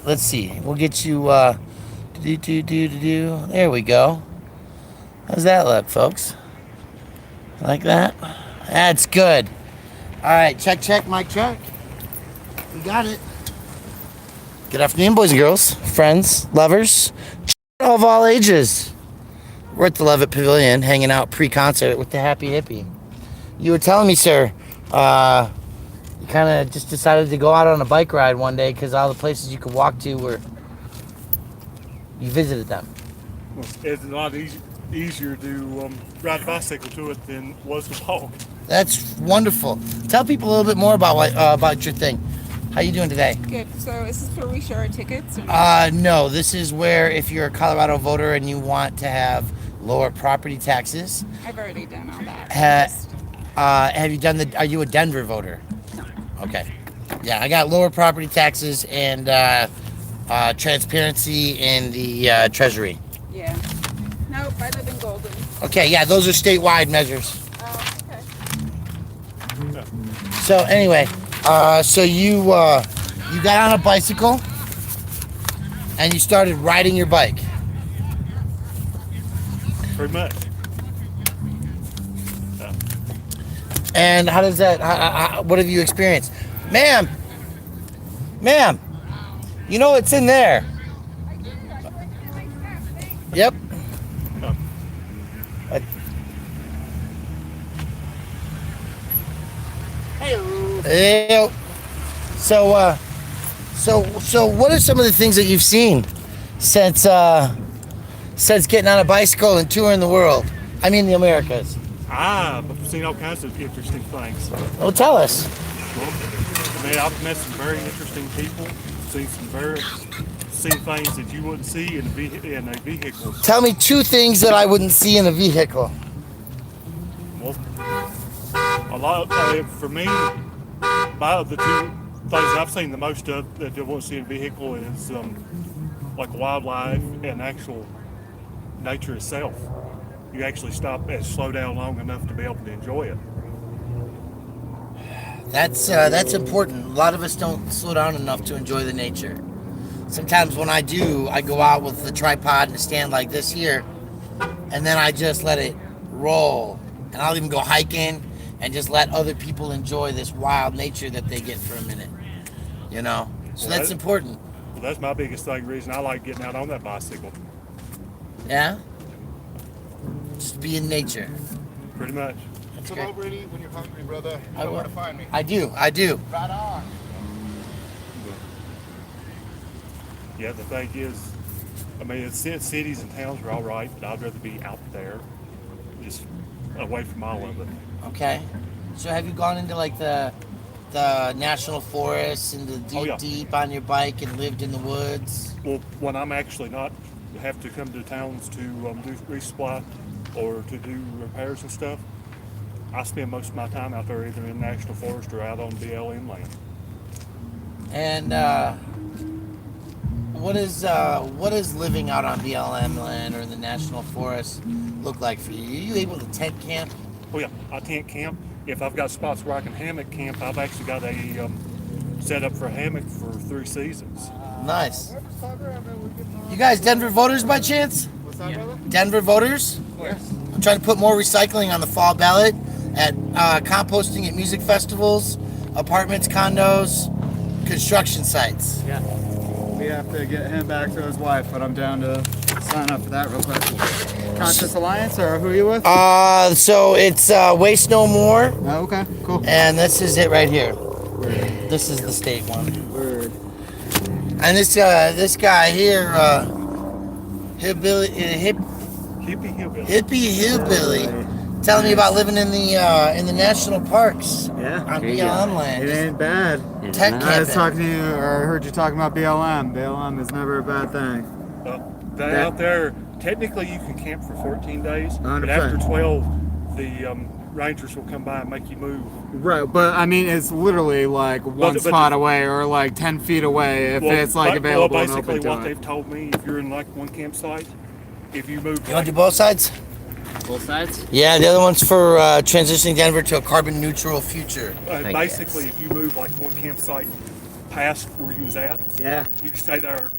let's see. We'll get you. There we go. How's that look, folks? Like that? That's good. All right, check, mic check. We got it. Good afternoon, boys and girls, friends, lovers, of all ages. We're at the Levitt Pavilion, hanging out pre-concert with the Happy Hippy. You were telling me, sir, you kind of just decided to go out on a bike ride one day because all the places you could walk to were, you visited them. Well, it's a lot easier to ride a bicycle to it than it was to walk. That's wonderful. Tell people a little bit more about your thing. How you doing today? Good. So is this where we share our tickets? Or no? No, this is where if you're a Colorado voter and you want to have lower property taxes. I've already done all that. Have you done are you a Denver voter? No. Okay. Yeah, I got lower property taxes and transparency in the Treasury. Yeah. Nope, I live in Golden. Okay, yeah, those are statewide measures. Oh, okay. So anyway, so you got on a bicycle and you started riding your bike. Pretty much. And how does that? What have you experienced, ma'am? You know what's in there? Yep. Hey. So what are some of the things that you've seen since getting on a bicycle and touring the world? I mean the Americas. I've seen all kinds of interesting things. Well, tell us. Well, I mean, I've met some very interesting people. Seen things that you wouldn't see in a vehicle. Tell me two things that I wouldn't see in a vehicle. Well, a lot for me, about the two things I've seen the most of that you won't see in a vehicle is like wildlife and actual nature itself. You actually stop and slow down long enough to be able to enjoy it. That's important. A lot of us don't slow down enough to enjoy the nature. Sometimes when I do, I go out with the tripod and a stand like this here, and then I just let it roll. And I'll even go hiking and just let other people enjoy this wild nature that they get for a minute. You know? So that's important. Well, that's my biggest reason I like getting out on that bicycle. Yeah? Just be in nature. Pretty much. That's So great. already, when you're hungry, brother, you know where to find me. I do. Right on. Yeah, the thing is, I mean, cities and towns are all right, but I'd rather be out there, just away from all of it. Okay. So have you gone into like the national forests and the deep on your bike and lived in the woods? Well, when I'm actually not have to come to towns to do resupply or to do repairs and stuff, I spend most of my time out there either in national forest or out on BLM land. And what is living out on BLM land or in the national forest look like for you? Are you able to tent camp? Oh yeah, I tent camp. If I've got spots where I can hammock camp, I've actually got a set up for a hammock for 3 seasons. Nice. You guys Denver voters by chance? What's that, brother? Denver voters? Yes. I'm trying to put more recycling on the fall ballot at composting at music festivals, apartments, condos, construction sites. Yeah. We have to get him back to his wife, but I'm down to sign up for that real quick. Conscious Alliance, or who are you with? So it's Waste No More, Oh, okay, cool. and this is it right here. Word. This is the state one. Word. And this guy here, Hillbilly, Hippy Hillbilly. Hippy Hillbilly, telling me about living in the national parks Yeah. on There you BLM go. land. It Just ain't bad. It's tech not. I was camping. talking to you, or I heard you talking about BLM. BLM is never a bad thing. Out there, technically you can camp for 14 days, but 100%. after 12, the rangers will come by and make you move. Right, but I mean, it's literally like one But- spot away or like 10 feet away if it's like available and basically open to what it. they've told me, if you're in like one campsite, if you move You want to do both sides? Both sides? Yeah, the other one's for transitioning Denver to a carbon neutral future. basically if you move like one campsite past where you was at, Yeah. you can stay there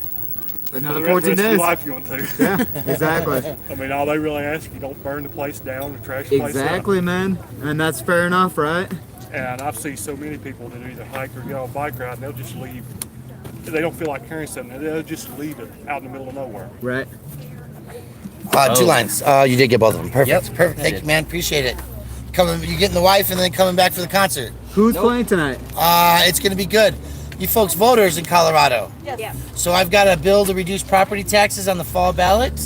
Another for the 14 rest of your days. life if you want to. Yeah, exactly. I mean, all they really ask you don't burn the place down or trash the place up. Exactly, man. And that's fair enough, right? And I've seen so many people that either hike or get on a bike ride and they'll just leave. They don't feel like carrying something. They'll just leave it out in the middle of nowhere. Right. 2 lines. You did get both of them. Perfect. Yep, Perfect. I Thank you, did. man. Appreciate it. You getting the wife and then coming back for the concert. Who's playing tonight? It's going to be good. You folks voters in Colorado. Yes. So I've got a bill to reduce property taxes on the fall ballot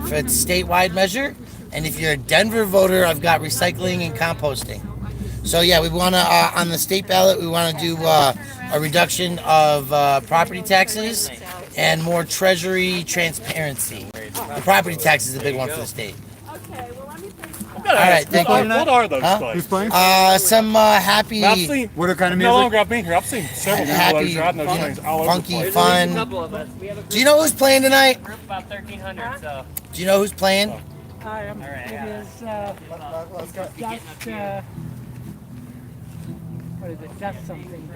for a statewide measure. And if you're a Denver voter, I've got recycling and composting. So yeah, we want to, on the state ballot, we want to do a reduction of property taxes and more treasury transparency. The property tax is the big one for the state. All right, thank you. What are those Huh? places? Who's playing? Some happy, I've seen, What kind of no music? longer I've been here, I've seen several people that happy, are riding those things all over the funky, place. fun. couple of us. We have a Do you know who's playing tonight? group about 1,300, so. Do you know who's playing? All right, It is, Let's go. dust, what is it, dust something,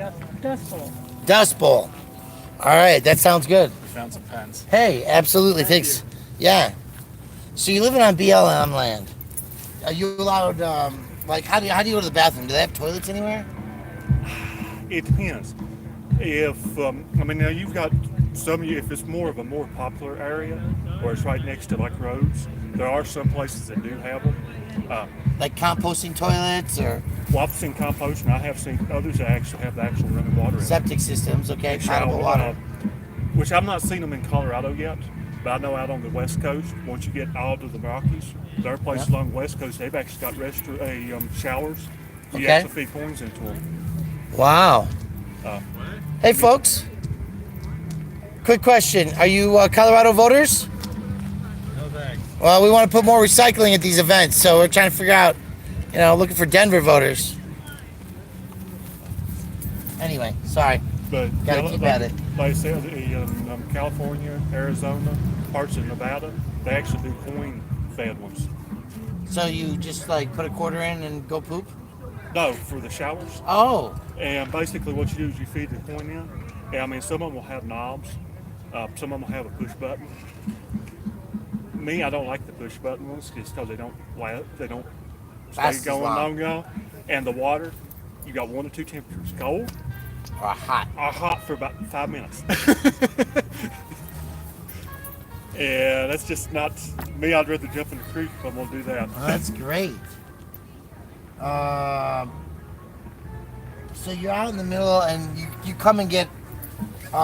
dust bowl. Dust Bowl. All right, that sounds good. Found some pens. Hey, absolutely, thanks. Yeah. So you're living on BLM land. Are you allowed, like, how do you go to the bathroom? Do they have toilets anywhere? It depends. If I mean, now you've got some. If it's more of a more popular area, or it's right next to like roads, there are some places that do have them. Like composting toilets or Well, I've seen compost, and I have seen others that actually have the actual running water in them. septic systems, okay, Shower, potable water. which I've not seen them in Colorado yet, but I know out on the West Coast, once you get out of the Rockies, there are places along the West Coast, they've actually got showers. You Okay. actually feed coins into them. Wow. Uh, Hey, folks. Quick question. Are you Colorado voters? No thanks. Well, we want to put more recycling at these events, so we're trying to figure out, looking for Denver voters. Anyway, sorry. But Gotta yeah, keep like, at it. Like I said, in California, Arizona, parts of Nevada, they actually do coin-fed ones. So you just like put a quarter in and go poop? No, for the showers. Oh, And basically what you do is you feed the coin in. And I mean, some of them will have knobs. Some of them will have a push button. Me, I don't like the push button ones just because they don't stay Fast as going long. long enough. And the water, you got one or two temperatures, cold or hot. or hot for about 5 minutes. And that's just not me. I'd rather jump in the creek if I'm gonna do that. Well, that's great. So you're out in the middle and you come and get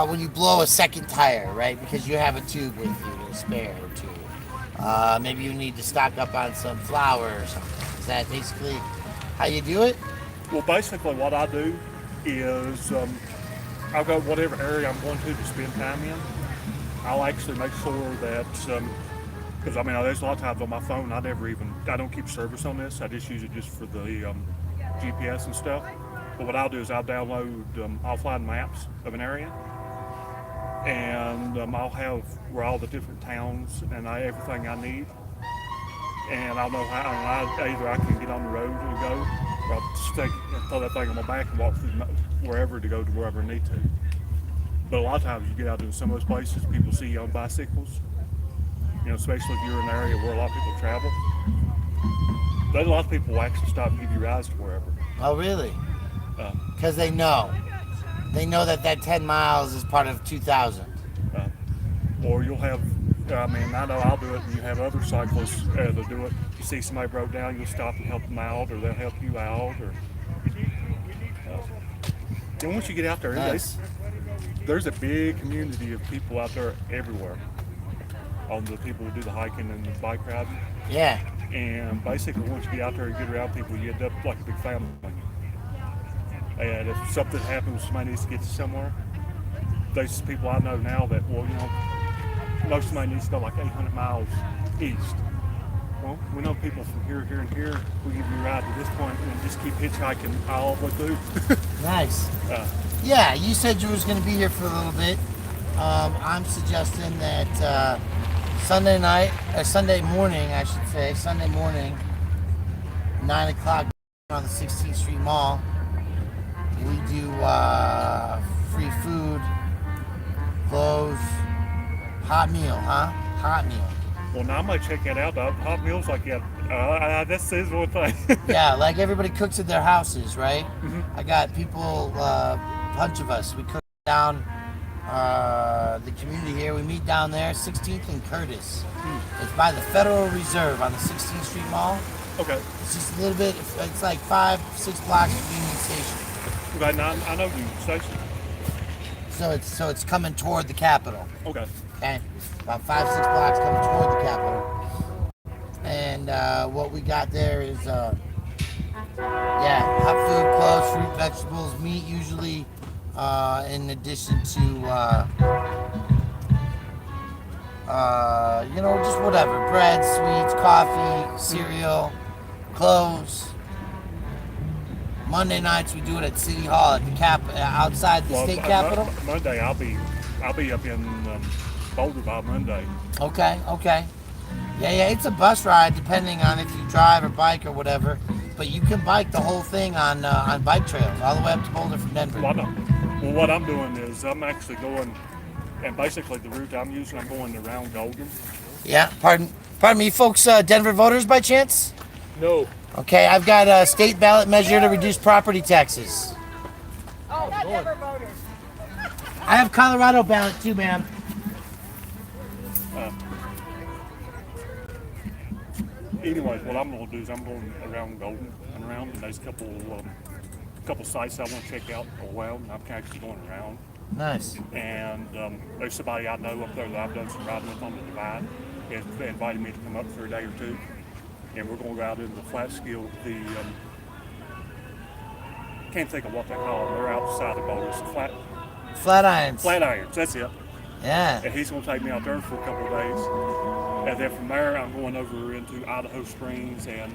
when you blow a second tire, right? Because you have a tube with you, a spare tube. Maybe you need to stock up on some flour or something. Is that basically how you do it? Well, basically what I do is I'll go whatever area I'm going to spend time in. I'll actually make sure that, because I mean, there's a lot of times on my phone, I don't keep service on this. I just use it just for the GPS and stuff. But what I'll do is I'll download offline maps of an area, and I'll have where all the different towns and everything I need. And I'll know how, either I can get on the road and go, or I'll just throw that thing on my back and walk through wherever to go to wherever I need to. But a lot of times you get out in some of those places, people see you on bicycles, especially if you're in an area where a lot of people travel. But a lot of people will actually stop and give you rides to wherever. Oh, really? Uh, Because they know. They know that 10 miles is part of 2,000. Or you'll have, I know I'll do it, and you have other cyclists that do it. You see somebody broke down, you'll stop and help them out, or they'll help you out. Or then once you get out there, Nice. there's a big community of people out there everywhere. On the people who do the hiking and the bike riding. Yeah. And basically, once you get out there and get around people, you end up like a big family. And if something happens, somebody needs to get to somewhere, there's people I know now that, know somebody needs to go like 800 miles east. Well, we know people from here, here, and here. We give you a ride to this point and just keep hitchhiking all the way through. Nice. Yeah, you said you was going to be here for a little bit. I'm suggesting that Sunday morning, 9 o'clock on the 16th Street Mall, we do free food, clothes, hot meal, huh? Hot meal. Well, now I might check that out. The hot meals like that. This is one thing. Yeah, like everybody cooks at their houses, right? I got people, bunch of us. We cook down the community here. We meet down there, 16th and Curtis. It's by the Federal Reserve on the 16th Street Mall. Okay. It's just a little bit. It's like 5-6 blocks from Union Station. Okay, now I know you station. So it's coming toward the Capitol. Okay. Okay, about 5-6 blocks coming toward the Capitol. And what we got there is, hot food, clothes, fruit, vegetables, meat usually, in addition to, just whatever, bread, sweets, coffee, cereal, clothes. Monday nights we do it at City Hall at the outside the state capitol. Monday I'll be up in Boulder by Monday. Okay. Yeah, it's a bus ride depending on if you drive or bike or whatever. But you can bike the whole thing on bike trails all the way up to Boulder from Denver. Well, what I'm doing is I'm actually going, and basically the route I'm using, I'm going around Golden. Yeah, pardon me, folks. Denver voters by chance? No. Okay, I've got a state ballot measure to reduce property taxes. Oh, not Denver voters. I have Colorado ballot too, ma'am. Anyways, what I'm going to do is I'm going around Golden and around, and there's a couple sites I want to check out around, and I'm actually going around. Nice. And there's somebody I know up there that I've done some riding with on the Divide. They invited me to come up for a day or two, and we're going to go out into the Flatskill. Can't think of what they call them. They're outside of Boulder. It's Flatirons. Flatirons, that's it. Yeah. And he's going to take me out there for a couple of days. And then from there, I'm going over into Idaho Springs and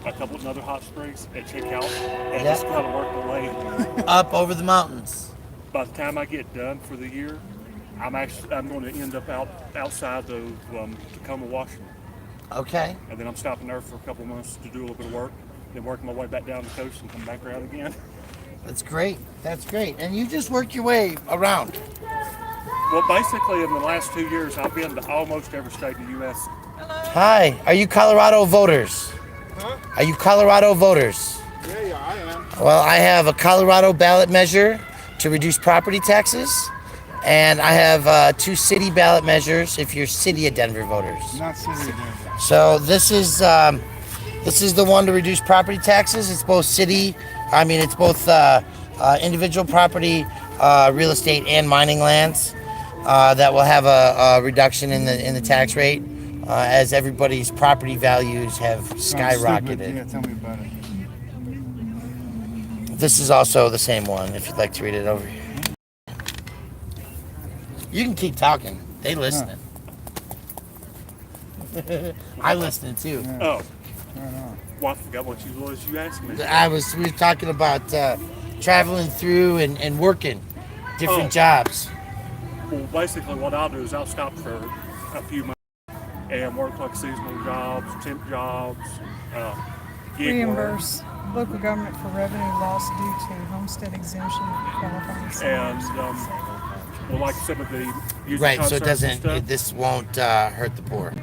a couple of other hot springs and check out and just kind of work my way up over the mountains. By the time I get done for the year, I'm going to end up outside of Tacoma, Washington. Okay. And then I'm stopping there for a couple of months to do a little bit of work, then working my way back down the coast and come back around again. That's great. And you just work your way around. Well, basically, in the last 2 years, I've been to almost every state in the U.S. Hi. Are you Colorado voters? Huh? Are you Colorado voters? Yeah, I am. Well, I have a Colorado ballot measure to reduce property taxes, and I have 2 city ballot measures if you're City of Denver voters. Not City of Denver. So this is the one to reduce property taxes. It's both individual property, real estate, and mining lands. That will have a reduction in the tax rate as everybody's property values have skyrocketed. Yeah, tell me about it. This is also the same one if you'd like to read it over here. You can keep talking. They listening. I listening too. Yeah. Oh, Right on. well, I forgot what you asked me. We were talking about traveling through and working different jobs. Well, basically, what I'll do is I'll stop for a few months and work like seasonal jobs, temp jobs, gig Reimburse local government for revenue lost due to homestead exemption qualifying. And well, like some of the music Right, so it concerts and doesn't. stuff, This won't hurt the poor.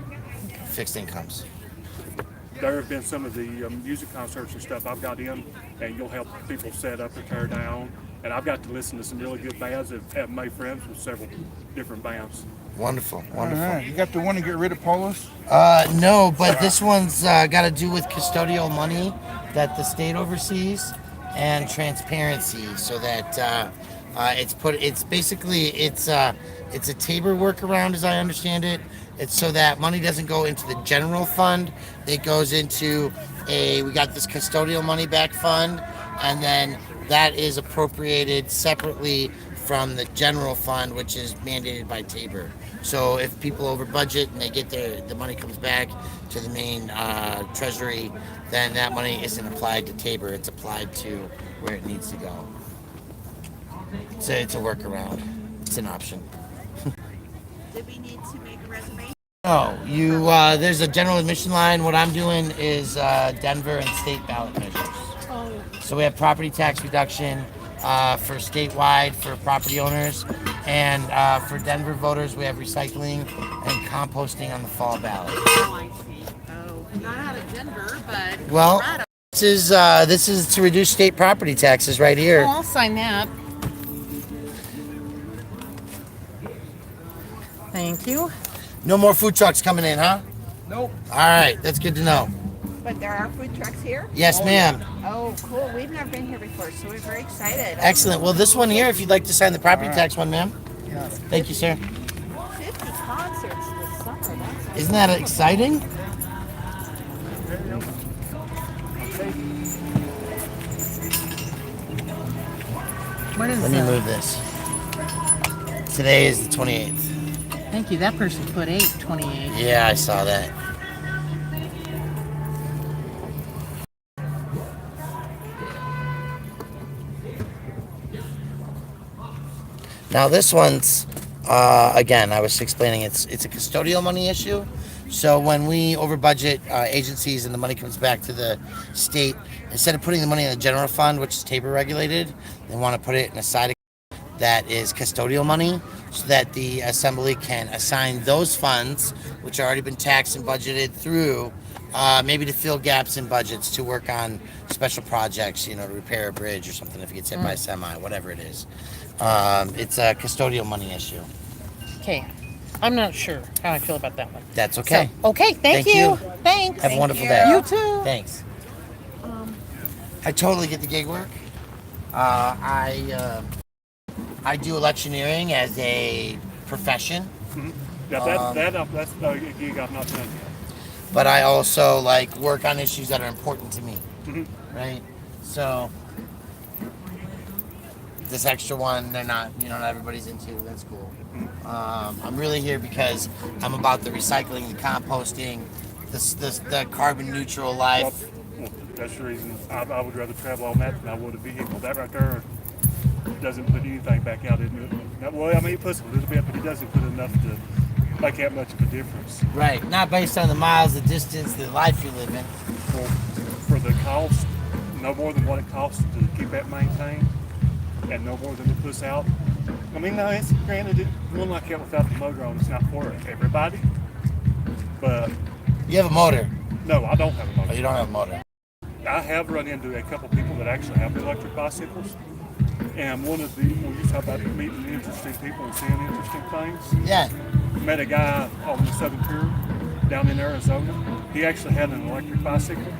Fixed incomes. there have been some of the music concerts and stuff I've got in, and you'll help people set up or tear down. And I've got to listen to some really good bands and have made friends with several different bands. Wonderful. All right. You got the one to get rid of Polis? No, but this one's got to do with custodial money that the state oversees and transparency, so that it's a Tabor workaround, as I understand it. It's so that money doesn't go into the general fund. It goes into we got this custodial money back fund, and then that is appropriated separately from the general fund, which is mandated by Tabor. So if people over budget and they get the money comes back to the main treasury, then that money isn't applied to Tabor. It's applied to where it needs to go. So it's a workaround. It's an option. Do we need to make a reservation? No, there's a general admission line. What I'm doing is Denver and state ballot measures. So we have property tax reduction, for statewide for property owners. And for Denver voters, we have recycling and composting on the fall ballot. Oh, I see. Oh, not out of Denver, but Well, Colorado. this is to reduce state property taxes right here. Oh, I'll sign that. Thank you. No more food trucks coming in, huh? Nope. All right, that's good to know. But there are food trucks here? Yes, ma'am. Oh, cool. We've never been here before, so we're very excited. Excellent. Well, this one here, if you'd like to sign the property tax one, ma'am. Yeah. Thank you, sir. 50 concerts this summer. That's Isn't that exciting? What is Let me move this. Today is the 28th. Thank you. That person put 8/28. Yeah, I saw that. Now this one's, again, I was explaining it's a custodial money issue. So when we over budget agencies and the money comes back to the state, instead of putting the money in the general fund, which is TABOR regulated, they want to put it in a side account that is custodial money, so that the assembly can assign those funds, which have already been taxed and budgeted through, maybe to fill gaps in budgets, to work on special projects, to repair a bridge or something if it gets hit by a semi, whatever it is. It's a custodial money issue. Okay. I'm not sure how I feel about that one. That's okay. So, okay, thank you. Thanks. Have a wonderful day. You too. Thanks. I totally get the gig work. I do electioneering as a profession, Yeah, that's a gig I've not done yet. but I also work on issues that are important to me. Right? So this extra one, they're not everybody's into. That's cool. I'm really here because I'm about the recycling, the composting, the carbon neutral life. Well, that's the reason I would rather travel on that than I would a vehicle. That right there doesn't put anything back out, isn't it? Well, I mean, it puts a little bit, but it doesn't put enough to make that much of a difference. Right. Not based on the miles, the distance, the life you live in. For the cost, no more than what it costs to keep that maintained, and no more than it puts out. I mean, no, it's granted, one like that without the motor on, it's not for everybody. But You have a motor. no, I don't have a motor. Oh, you don't have a motor. I have run into a couple people that actually have electric bicycles. And one of the, when you talk about meeting interesting people and seeing interesting things, Yeah. met a guy on the Southern Tier down in Arizona. He actually had an electric bicycle,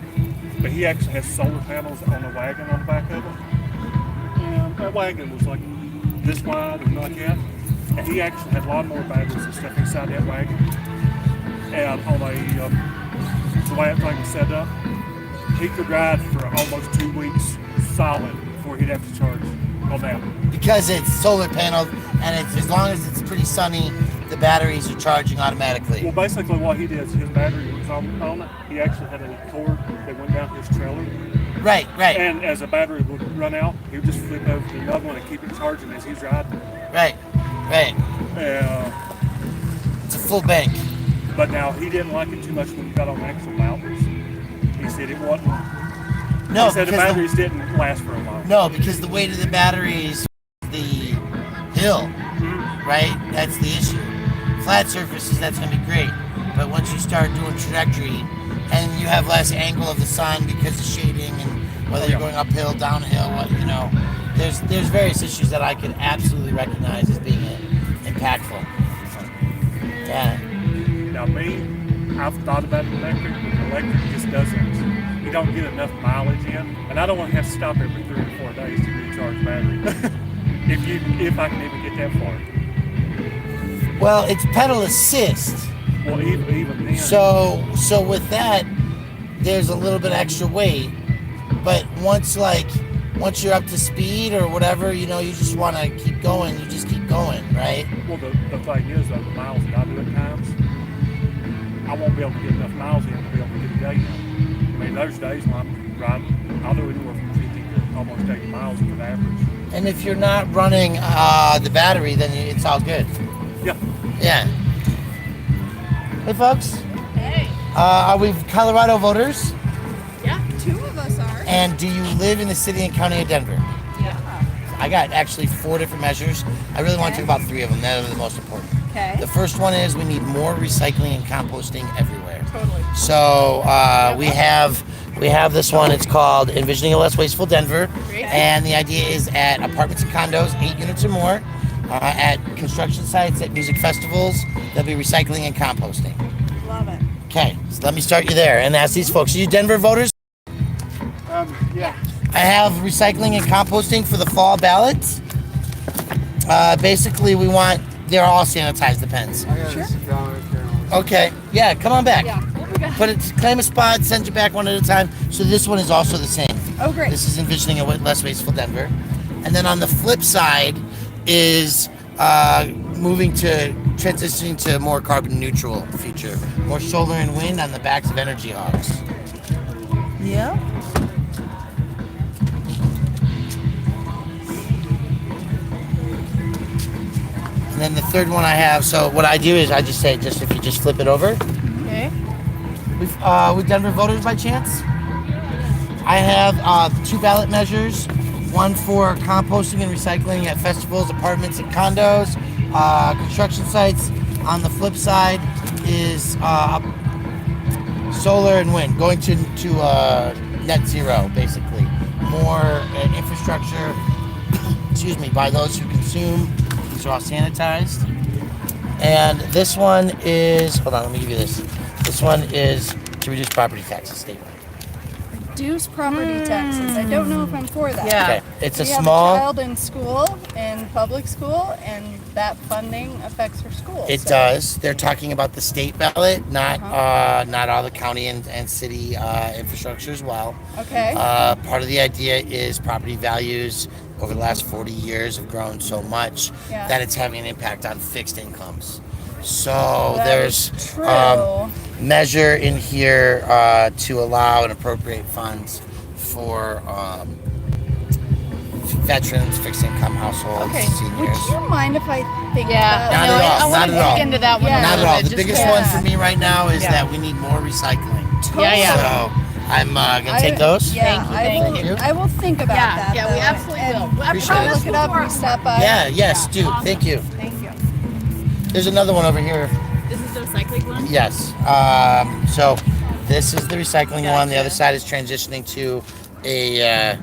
but he actually had solar panels on the wagon on the back of it. And that wagon was like this wide and like that. And he actually had lawnmower batteries and stuff inside that wagon. And on the way that thing was set up, he could ride for almost 2 weeks solid before he'd have to charge on that. Because it's solar paneled, and it's as long as it's pretty sunny, the batteries are charging automatically. Well, basically what he did is his battery was on it. He actually had a cord that went down his trailer. Right. And as the battery would run out, he would just flip over to another one and keep it charging as he's riding. Right. It's a full bank. But now he didn't like it too much when he got on actual mountains. He said it wasn't. No, he said the because batteries didn't last for a while. No, because the weight of the batteries, the hill, right? That's the issue. Flat surfaces, that's gonna be great, but once you start doing trajectory, and you have less angle of the sun because of shading, and whether you're going uphill, downhill, there's various issues that I can absolutely recognize as being impactful. Yeah. Now me, I've thought about electric, but electric just doesn't. You don't get enough mileage in, and I don't want to have to stop every 3 or 4 days to recharge battery. if I can even get that far. Well, it's pedal assist. Well, even then. So with that, there's a little bit extra weight, but once you're up to speed or whatever, you just want to keep going. You just keep going, right? Well, the thing is, though, the miles that I do at times, I won't be able to get enough miles in to be able to get a day in. I mean, there's days when I'm riding, I'll do anywhere from 50 to almost 80 miles on average. And if you're not running the battery, then it's all good. Yeah. Yeah. Hey, folks. Hey. Are we Colorado voters? Yeah, 2 of us are. And do you live in the city and county of Denver? Yeah. I got actually 4 different measures. I really want to talk about 3 of them. That are the most important. Okay. The first one is we need more recycling and composting everywhere. Totally. So we have this one. It's called Envisioning a Less Wasteful Denver, Great. and the idea is at apartments and condos, 8 units or more, at construction sites, at music festivals, there'll be recycling and composting. Love it. Okay, so let me start you there and ask these folks. Are you Denver voters? Yeah. I have recycling and composting for the fall ballots. Basically, they're all sanitized, the pens. I got this going here. Okay, yeah, come on back. Yeah. Claim a spot, send you back one at a time. So this one is also the same. Oh, great. This is Envisioning a Less Wasteful Denver. And then on the flip side is transitioning to a more carbon neutral future. More solar and wind on the backs of energy hogs. Yeah. And then the third one I have, so what I do is I just say, if you just flip it over. Okay. With Denver voters by chance? I have 2 ballot measures. One for composting and recycling at festivals, apartments, and condos, construction sites. On the flip side is solar and wind, going to net zero, basically. More infrastructure, excuse me, by those who consume. These are all sanitized. And this one is, hold on, let me give you this. This one is to reduce property taxes statewide. Reduce property taxes. I don't know if I'm for that. Yeah. Okay, it's a We have small. a child in school, in public school, and that funding affects her school. It so- does. They're talking about the state ballot, not all the county and city infrastructure as well. Okay. Part of the idea is property values over the last 40 years have grown so much Yeah. that it's having an impact on fixed incomes. So That there's is true. measure in here to allow and appropriate funds for veterans, fixed income households, Okay. seniors. Would you mind if I think Yeah. about Not no, at all, I want not to at all. dig into that one. Yeah. a Not at little all. bit, The just biggest 'cause- one for me right now is Yeah. that we need more recycling. Yeah, yeah. So I'm gonna take those. Yeah, Thank you. I will think about Yeah, that. yeah, we though, absolutely and will. I Appreciate I'll it. look it up and stop by. Yeah, yes, do. Thank you. Thank you. There's another one over here. This is the recycling one? Yes. So this is the recycling one. The other side is transitioning to a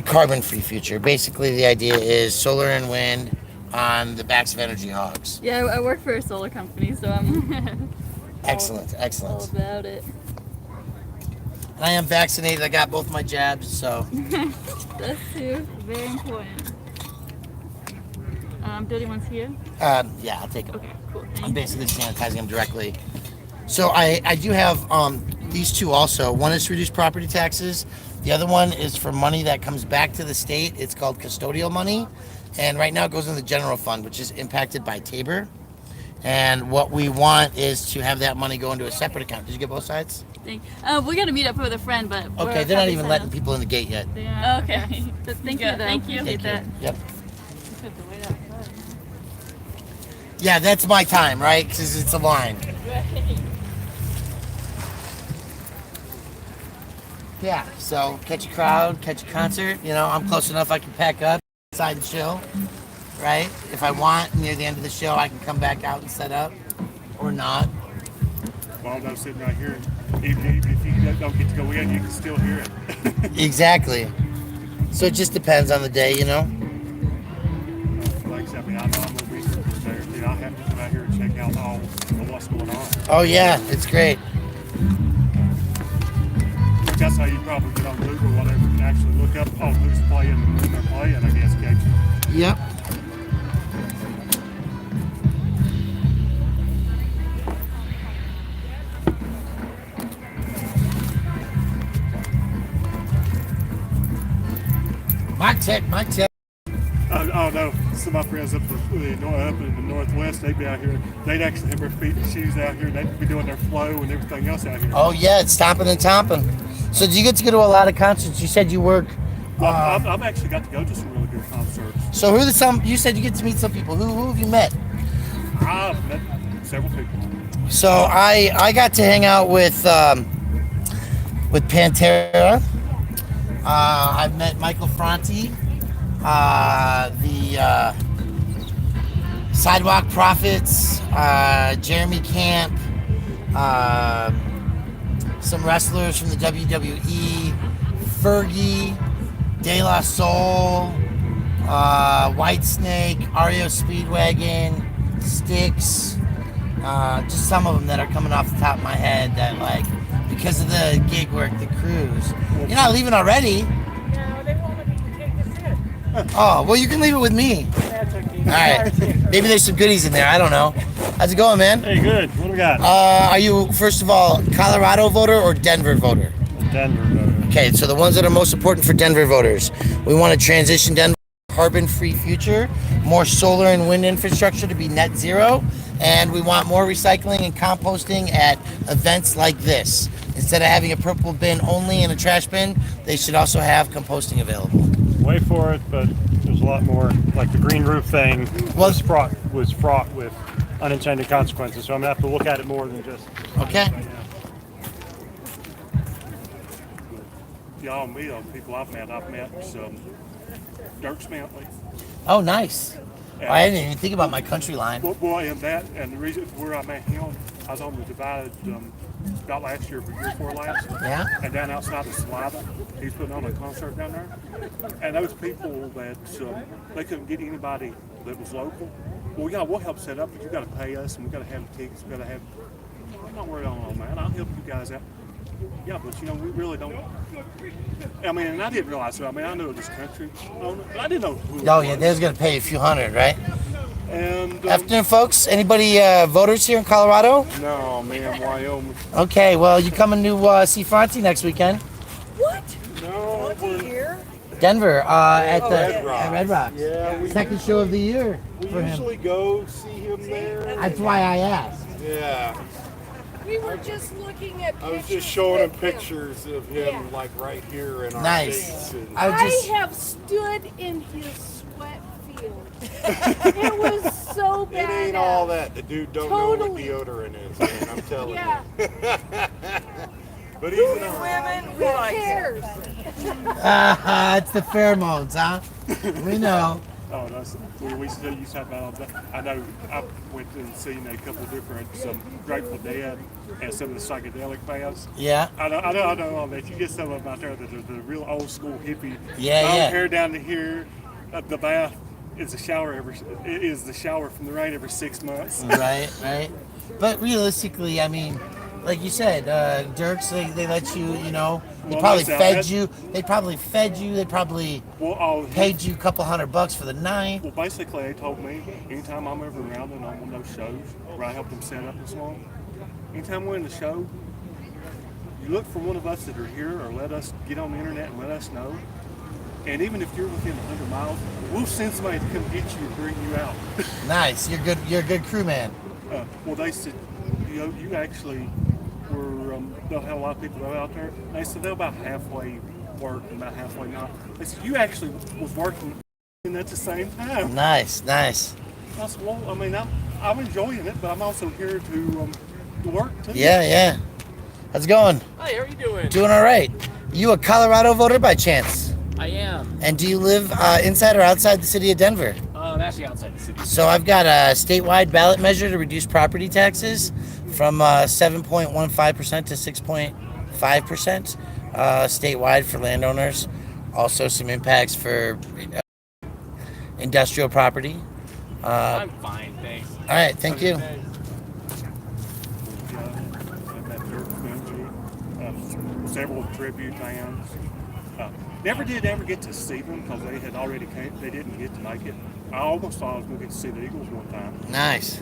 carbon-free future. Basically, the idea is solar and wind on the backs of energy hogs. Yeah, I work for a solar company, so I'm Excellent, all excellent. about it. And I am vaccinated. I got both my jabs, so That's too very important. 31's here. yeah, I'll take it. Okay, cool. I'm basically sanitizing them directly. So I do have these two also. One is to reduce property taxes. The other one is for money that comes back to the state. It's called custodial money. And right now it goes in the general fund, which is impacted by Tabor. And what we want is to have that money go into a separate account. Did you get both sides? We're gonna meet up with a friend, but we're Okay, they're not happy even to letting sign people in the gate yet. up. They are. Okay. But thank you, though. Thank you. Appreciate that. Yep. Yeah, that's my time, right? Because it's a line. Yeah, so catch a crowd, catch a concert. You know, I'm close enough I can pack up inside the show, right? If I want, near the end of the show, I can come back out and set up or not. Waldo sitting right here. Even if you don't get to go in, you can still hear it. Exactly. So it just depends on the day, you know? Like I said, I know I'm going to be there. You know, I have to come out here and check out all of what's going on. Oh, yeah, it's great. That's how you probably get on Google or whatever and actually look up who's playing and when they're playing, I guess, can't you? Yep. Mic check. Oh no, some of my friends up in the Northwest, they'd be out here. They'd actually have their feet and shoes out here, and they'd be doing their flow and everything else out here. Oh, yeah, it's stomping and tomping. So do you get to go to a lot of concerts? You said you work. I've actually got to go to some really good concerts. So you said you get to meet some people. Who have you met? I've met several people. So I got to hang out with Pantera. I've met Michael Franti. the Sidewalk Prophets, Jeremy Camp, some wrestlers from the WWE, Fergie, De La Soul, Whitesnake, REO Speedwagon, Styx, just some of them that are coming off the top of my head that, like, because of the gig work, the cruise. You're not leaving already? No, they wanted me to take this in. Oh, well, you can leave it with me. That's okay. All right. Maybe there's some goodies in there. I don't know. How's it going, man? Hey, good. What do we got? Are you, first of all, Colorado voter or Denver voter? Denver voter. Okay, so the ones that are most important for Denver voters. We want to transition Denver to a carbon-free future, more solar and wind infrastructure to be net zero, and we want more recycling and composting at events like this. Instead of having a purple bin only and a trash bin, they should also have composting available. Wait for it, but there's a lot more. Like the green roof thing Well- was fraught with unintended consequences. So I'm gonna have to look at it more than just Okay. right now. Y'all and me, though, people I've met some Dirk Smantley. Oh, nice. Yeah. I didn't even think about my country line. Well, and the reason where I met him, I was on the Divided about last year, year before last. Yeah? And down outside of Saliva, he's putting on a concert down there. And those people that they couldn't get anybody that was local. Well, yeah, we'll help set up, but you got to pay us, and we got to have tickets. We got to have. I'm not worried on all that. I'll help you guys out. Yeah, but we really don't. I mean, and I didn't realize that. I mean, I knew this country, but I didn't know who. Oh, yeah, they was going to pay a few hundred, right? And Afternoon, folks. Anybody voters here in Colorado? no, man, Wyoming. Okay, well, you coming to see Fonzie next weekend? What? No, we're, Here? Denver, at the Red Rocks. at Red Rocks. Yeah, we Second show of the year we for him. usually go see him there. That's why I asked. Yeah, We were just looking at pictures. I was just showing him with pictures of him, Yeah. like right here in our Nice. dates. And I I just have stood in his sweat field. It was so it bad. ain't all that. The dude don't Totally. know what deodorant is, man. I'm telling Yeah. you. But he's in our, Women, who cares? it's the pheromones, huh? We know. oh, that's we used to have that all the time. I know I went and seen a couple of different some Grateful Dead and some of the psychedelic bands. Yeah. I know all that. You get some of them out there that are the real old school hippie. Yeah, long yeah. hair down to here. The bath is the shower from the rain every 6 months. Right. But realistically, I mean, like you said, Dirks, they let you, they Well, probably that's fed that- you. They probably Well, paid you a couple $100 for the night. Well, basically, they told me anytime I'm ever around and I'm on those shows where I help them set up and so on, anytime we're in the show, you look for one of us that are here or let us get on the internet and let us know. And even if you're within 100 miles, we'll send somebody to come get you and bring you out. Nice. You're good. You're a good crew man. Well, they said, you actually were, they'll have a lot of people out there. They said they're about halfway work and about halfway not. They said, you actually was working at the same time. Nice. I said, well, I mean, I'm enjoying it, but I'm also here to work too. Yeah. How's it going? Hi, how are you doing? Doing all right. You a Colorado voter by chance? I am. And do you live inside or outside the city of Denver? I'm actually outside the city. So I've got a statewide ballot measure to reduce property taxes from 7.15% to 6.5% statewide for landowners. Also some impacts for industrial property. All I'm fine, thanks. right, thank you. Several tribute bands. Never did ever get to see them because they had already came. They didn't get to make it. I almost thought I was going to get to see the Eagles one time. Nice.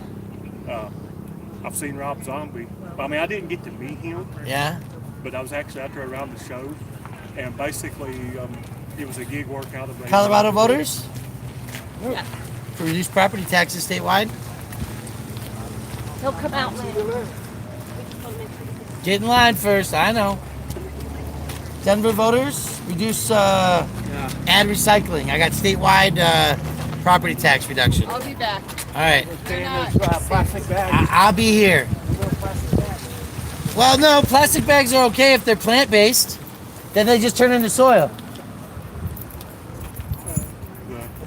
I've seen Rob Zombie. I mean, I didn't get to meet him, Yeah? but I was actually out there around the show, and basically it was a gig workout of Colorado voters? Yeah. To reduce property taxes statewide? He'll come out later. Get in line first, I know. Denver voters, reduce ad recycling. I got statewide property tax reduction. I'll be back. All right, Plastic bag. I'll be here. Well, no, plastic bags are okay if they're plant-based. Then they just turn into soil.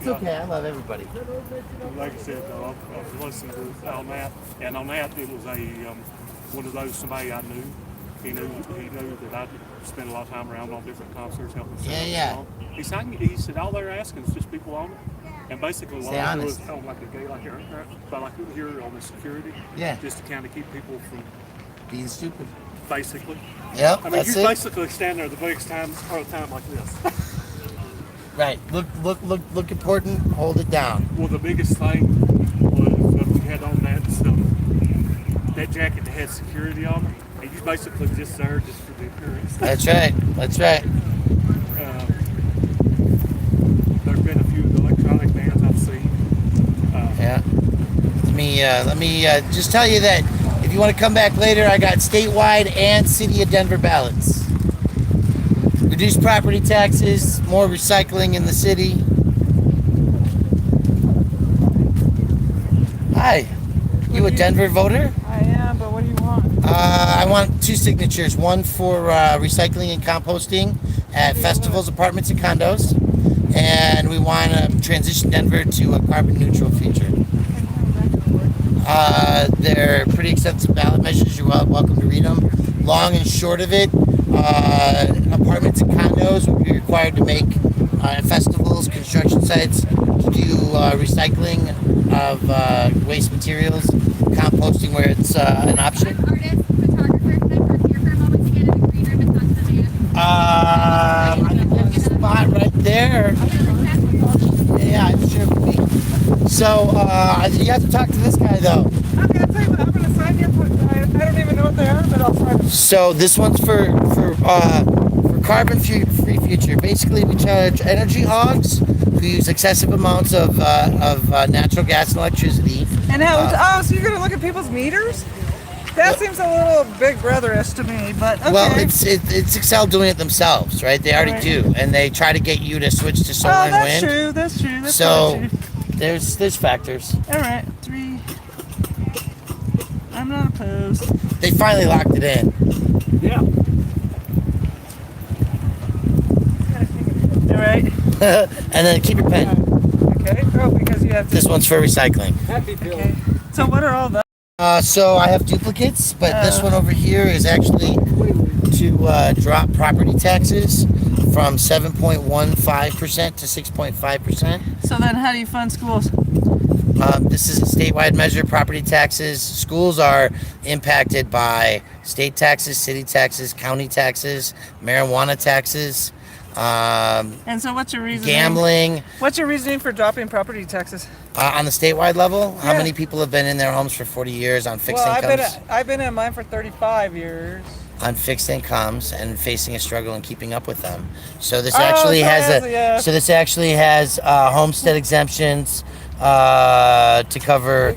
It's okay. I love everybody. Like I said, I was listening to on that, and on that it was a one of those somebody I knew. He knew that I spent a lot of time around on different concerts, helping sing. Yeah. He said all they're asking is just people on it, and basically what Stay I do honest. is on like a gay like here, but like here on the security, Yeah. just to kind of keep people from Being stupid. basically. Yep. I mean, That's you it. basically stand there the biggest time like this. Right. Look important. Hold it down. Well, the biggest thing was that we had on that jacket that had security on it. And you basically just there just for the appearance. That's right. That's right. There've been a few of the electronic bands I've seen. Yeah. Let me just tell you that if you want to come back later, I got statewide and city of Denver ballots. Reduced property taxes, more recycling in the city. Hi. You a Denver voter? I am, but what do you want? I want 2 signatures. One for recycling and composting at festivals, apartments, and condos. And we want to transition Denver to a carbon neutral future. They're pretty extensive ballot measures. You're welcome to read them. Long and short of it, apartments and condos would be required to make festivals, construction sites, do recycling of waste materials, composting where it's an option. Artist, photographer, can I park here for a moment to get in the green room and talk to the man? I think there's a spot right there. Yeah, I'm sure it would be. So, you have to talk to this guy though. Okay, I'll tell you what, I'm going to sign here. I don't even know what they are, but I'll sign them. So this one's for carbon-free future. Basically, we charge energy hogs who use excessive amounts of natural gas and electricity. And how, so you're going to look at people's meters? That seems a little big brotherish to me, but okay. Well, it's Excel doing it themselves, right? They already do, and they try to get you to switch to solar and wind. True. That's true. That's So true. there's factors. All right, 3. I'm not opposed. They finally locked it in. Yeah. All right. And then keep your pen. Okay. Oh, because you have to. This one's for recycling. Happy Bill. Okay. So what are all the? So I have duplicates, but this one over here is actually to drop property taxes from 7.15% to 6.5%. So then, how do you fund schools? This is a statewide measure. Property taxes. Schools are impacted by state taxes, city taxes, county taxes, marijuana taxes, And so, what's your reasoning? gambling. What's your reasoning for dropping property taxes? On the statewide level, how Yeah. many people have been in their homes for 40 years on fixed Well, incomes? I've been in mine for 35 years. On fixed incomes and facing a struggle in keeping up with them. So this Oh, actually so has it has, yeah. so this actually has homestead exemptions to cover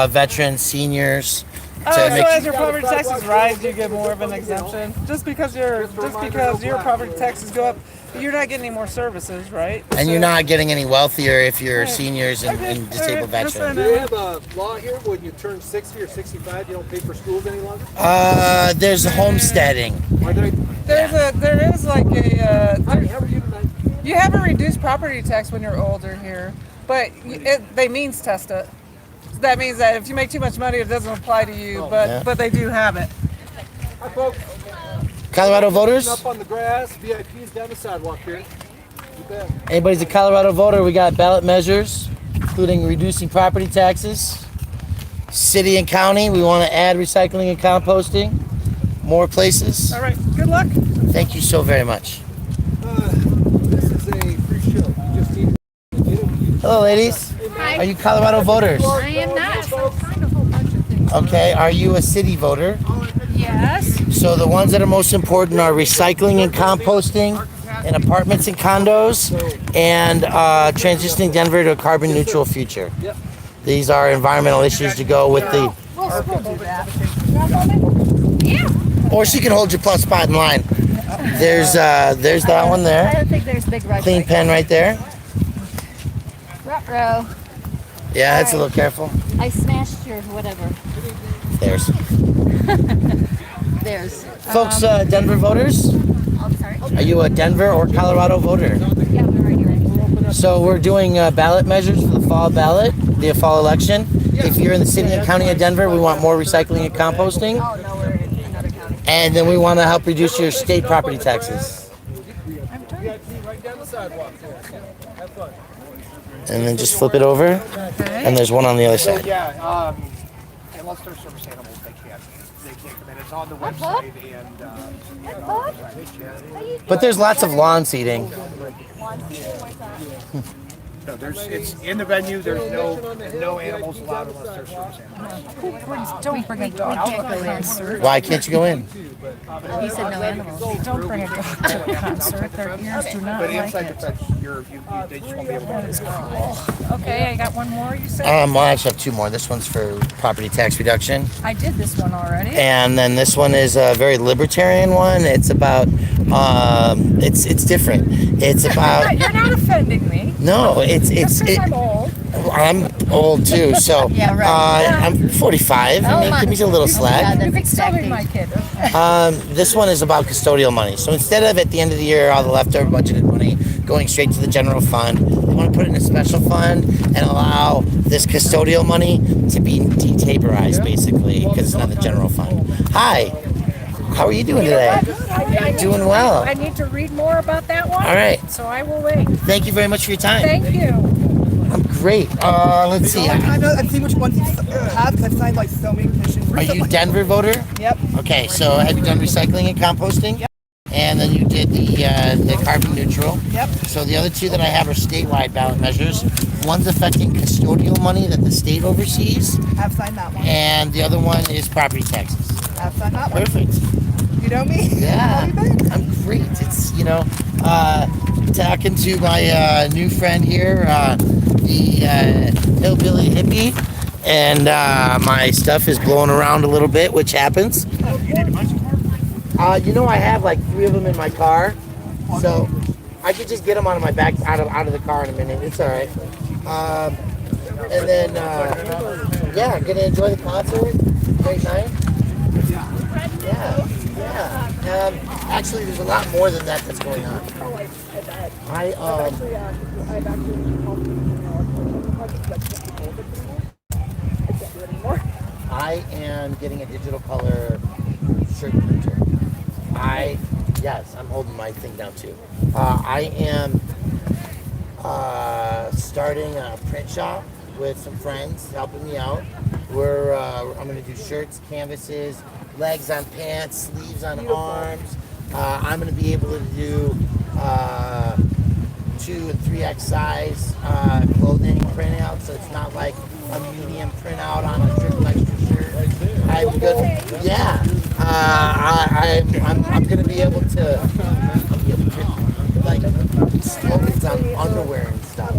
veterans, seniors. Oh, to so make- as your property taxes rise, you get more of an exemption. Just because your property taxes go up, you're not getting any more services, right? and you're not getting any wealthier if you're Right. seniors and, Okay, and disabled alright, just veterans. so I Do know. they have a law here when you turn 60 or 65, you don't pay for schools any longer? There's homesteading. Are they? There is like a How are you tonight? you have a reduced property tax when you're older here, but they means test it. So that means that if you make too much money, it doesn't apply to you, Yeah. but they do have it. Hi, folks. Colorado voters? Up on the grass, VIPs down the sidewalk here. You bet. Anybody's a Colorado voter, we got ballot measures, including reducing property taxes. City and county, we want to add recycling and composting. More places. All right, good luck. Thank you so very much. This is a free show. You just need to get it. Hello, ladies. Are you Colorado voters? I am not. Okay, are you a city voter? Yes. So the ones that are most important are recycling and composting in apartments and condos and transitioning Denver to a carbon neutral future. These are environmental issues to go with the... We'll do that. Yeah. Or she can hold your plus spot in line. There's that one I there. don't think there's big rush. Clean pen right there. Ruh-roh. Yeah, that's a little careful. I smashed your whatever. There's. There's. Folks, Denver voters, I'm sorry. are you a Denver or Colorado voter? Yeah, we're right here. So we're doing ballot measures for the fall ballot, the fall election. If you're in the city and county of Denver, we want more recycling and composting. Oh, no, we're in another county. And then we want to help reduce your state property taxes. Right down the sidewalk there. Have fun. And then just flip it over. And there's one on the other side. Yeah, unless they're service animals, they can't come in. It's on the website and. But there's lots of lawn seating. No, it's in the venue. There's no animals allowed unless they're service animals. Don't bring a dog to a concert. Why can't you go in? He said no animals. Don't bring a dog to a concert. Their ears do not But like inside the it. fence, they just won't be able to. Okay, I got one more, you said? Well, I actually have two more. This one's for property tax reduction. I did this one already. And then this one is a very libertarian one. It's about, it's different. It's about, You're not offending me. no, I'm old. I'm old too, so Yeah, right. I'm 45. I mean, give me a little slack. You can still be my kid. This one is about custodial money. So instead of at the end of the year, all the leftover budgeted money going straight to the general fund, they want to put it in a special fund and allow this custodial money to be detaperized, basically, because it's not the general fund. Hi, how are you doing today? Doing well. I need to read more about that one. All right. So I will wait. Thank you very much for your time. Thank you. I'm great. Let's see. I've seen which ones you have because I've signed like so many petitions. Are you a Denver voter? Yep. Okay, so have you done recycling and composting? Yep. And then you did the carbon neutral. Yep. So the other two that I have are statewide ballot measures. One's affecting custodial money that the state oversees, I've signed that one. and the other one is property taxes. I've signed that one. Perfect. You know me? Yeah, How you been? I'm great. It's, talking to my new friend here, the Hillbilly Hippy, and my stuff is blowing around a little bit, which happens. I have like 3 of them in my car, so I could just get them out of my back, out of the car in a minute. It's all right. And then, gonna enjoy the concert. Great night. Yeah. Actually, there's a lot more than that that's going on. I am getting a digital color shirt printer. I'm holding my thing down too. I am starting a print shop with some friends helping me out. I'm gonna do shirts, canvases, legs on pants, sleeves on arms. I'm gonna be able to do 2 and 3X size clothing printout, so it's not like a medium printout on a triple extra shirt. I'm good. Yeah. I'm gonna be able to print like slogans on underwear and stuff.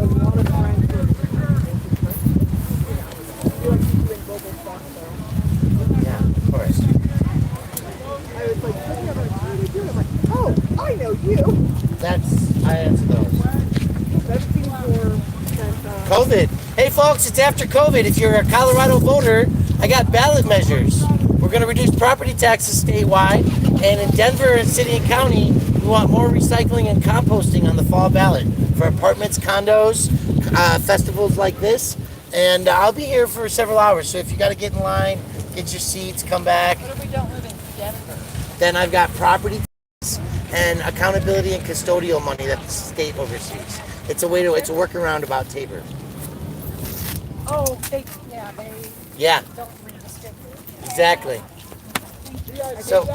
Yeah, of course. I was like, how are you doing? I'm like, oh, I know you. I answer those. COVID. Hey folks, it's after COVID. If you're a Colorado voter, I got ballot measures. We're going to reduce property taxes statewide, and in Denver and city and county, we want more recycling and composting on the fall ballot for apartments, condos, festivals like this. And I'll be here for several hours, so if you got to get in line, get your seats, come back. What if we don't live in Denver? Then I've got property tax and accountability and custodial money that the state oversees. It's a workaround about Tabor. Oh, they Yeah, don't read the sticker. exactly. So,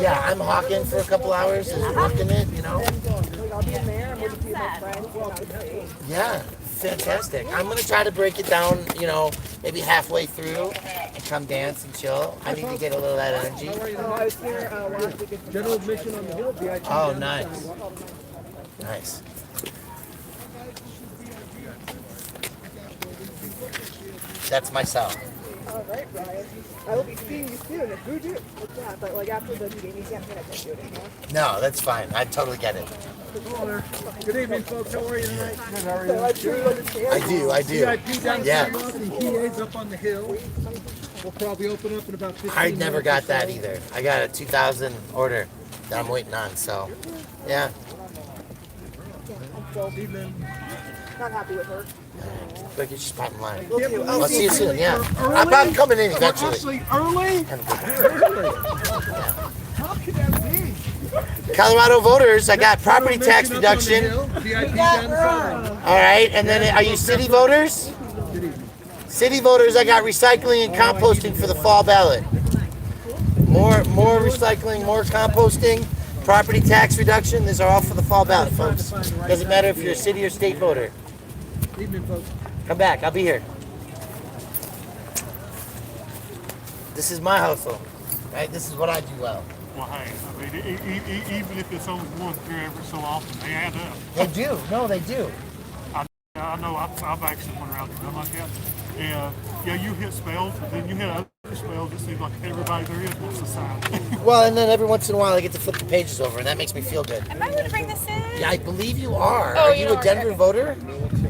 yeah, I'm hawking for a couple hours and working it, I'll be in there. I'm with a few of my friends. Yeah, fantastic. I'm going to try to break it down, maybe halfway through and come dance and chill. I need to get a little of that energy. I was here last week. General admission on the hill. VIP. Oh, nice. Nice. That's my cell. All right, Brian. I will be seeing you soon. Who do? What's that? But like after the meeting, you can't do it anymore. No, that's fine. I totally get it. Good evening, folks. How are you tonight? Good. How are So I'm sure you understand. I do. VIP down Yeah. the sidewalk and PA's up on the hill. We'll probably open up in about 15 I never minutes got or that so. either. I got a 2000 order that I'm waiting on, so yeah. Evening. Not happy with her. Go get your spot in line. Okay, I'll see you soon, yeah. I'm probably coming in eventually. Early? Have a good one. How could that be? Colorado voters, I got property tax reduction. VIP down the side. All right, and then are you city voters? City voters, I got recycling and composting for the fall ballot. More recycling, more composting, property tax reduction. These are all for the fall ballot, folks. Doesn't matter if you're a city or state voter. Evening, folks. Come back, I'll be here. This is my hustle, right? This is what I do well. Well, hey, I mean, even if it's only once here every so often, they add up. They do. No, they do. I know I've actually went around and done like that. And yeah, you hit spells, and then you hit other spells. It seems like everybody there is wants to sign. Well, and then every once in a while I get to flip the pages over, and that makes me feel good. Am I going to bring this in? Yeah, I believe you are. Oh, Are you you know a what? Denver voter?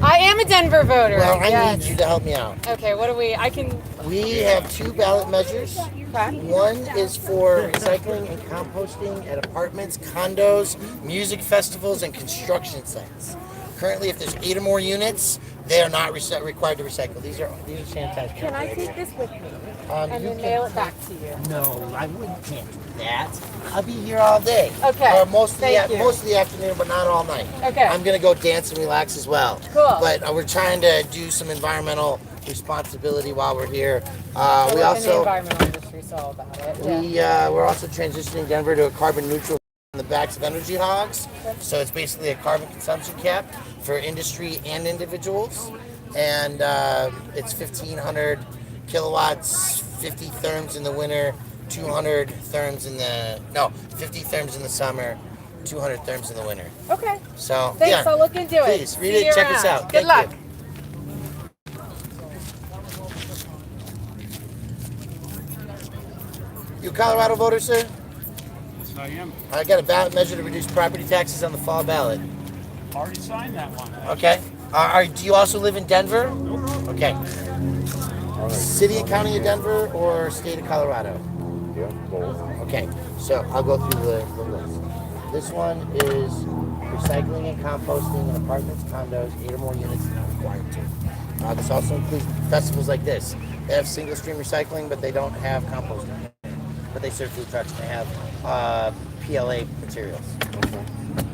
I am a Denver voter. Well, I yes. need you to help me out. Okay, what do we? I can. We have 2 ballot measures. Okay. One is for recycling and composting at apartments, condos, music festivals, and construction sites. Currently, if there's 8 or more units, they are not required to recycle. These are sanitized. Can I take this with me and you then can- mail it back to you? No, I can't do that. I'll be here all day. Okay, Or most of thank you. the afternoon, but not all night. Okay. I'm gonna go dance and relax as well. Cool. But we're trying to do some environmental responsibility while we're here. I work in the also environmental industry, so all about it. Yeah. we're also transitioning Denver to a carbon neutral on the backs of energy hogs. So it's basically a carbon consumption cap for industry and individuals. And it's 1,500 kilowatts, 50 therms in the winter, 200 therms in the, 50 therms in the summer, 200 therms in the winter. Okay. So, Thanks. yeah. I'll look into it. Please, read See it, you check us around. out. Good Thank luck. You a Colorado voter, sir? Yes, I am. I got a ballot measure to reduce property taxes on the fall ballot. Already signed that one. Okay. Do you also live in Denver? Okay. City and county of Denver or state of Colorado? Yeah, both. Okay. So I'll go through the list. This one is recycling and composting in apartments, condos, 8 or more units not required to. This also includes festivals like this. They have single stream recycling, but they don't have composting. But they serve food trucks and they have PLA materials.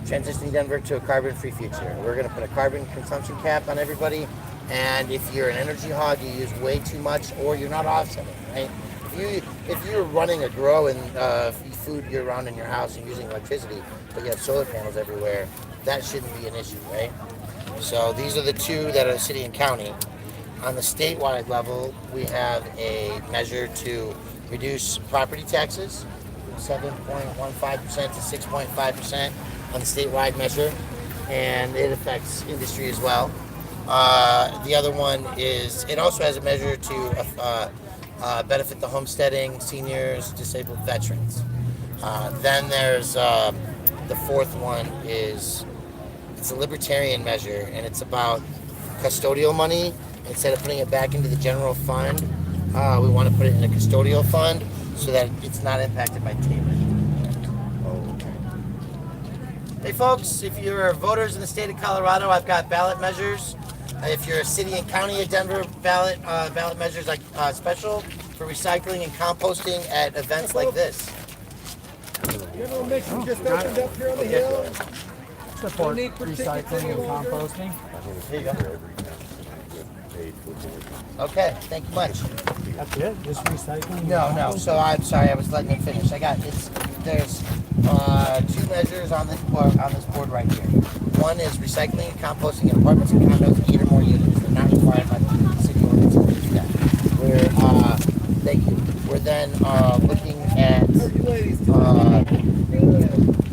Transitioning Denver to a carbon-free future. We're going to put a carbon consumption cap on everybody, and if you're an energy hog, you use way too much, or you're not offsetting, right? If you're running a grow and food year-round in your house and using electricity, but you have solar panels everywhere, that shouldn't be an issue, right? So these are the 2 that are city and county. On the statewide level, we have a measure to reduce property taxes from 7.15% to 6.5% on the statewide measure, and it affects industry as well. The other one is, it also has a measure to benefit the homesteading, seniors, disabled veterans. Then there's the 4th one is, it's a libertarian measure, and it's about custodial money. Instead of putting it back into the general fund, we want to put it in a custodial fund so that it's not impacted by TABOR. Hey folks, if you're voters in the state of Colorado, I've got ballot measures. If you're a city and county of Denver, ballot measures like special for recycling and composting at events like this. You know, Mickey just opened up here on the hill. Support recycling and composting. Here you go. Okay, thank you much. That's it? Just recycling? No. So I'm sorry, I was letting him finish. There's 2 measures on this board right here. One is recycling and composting in apartments and condos, 8 or more units. They're not required by the city ordinance to do that. Thank you. We're then looking at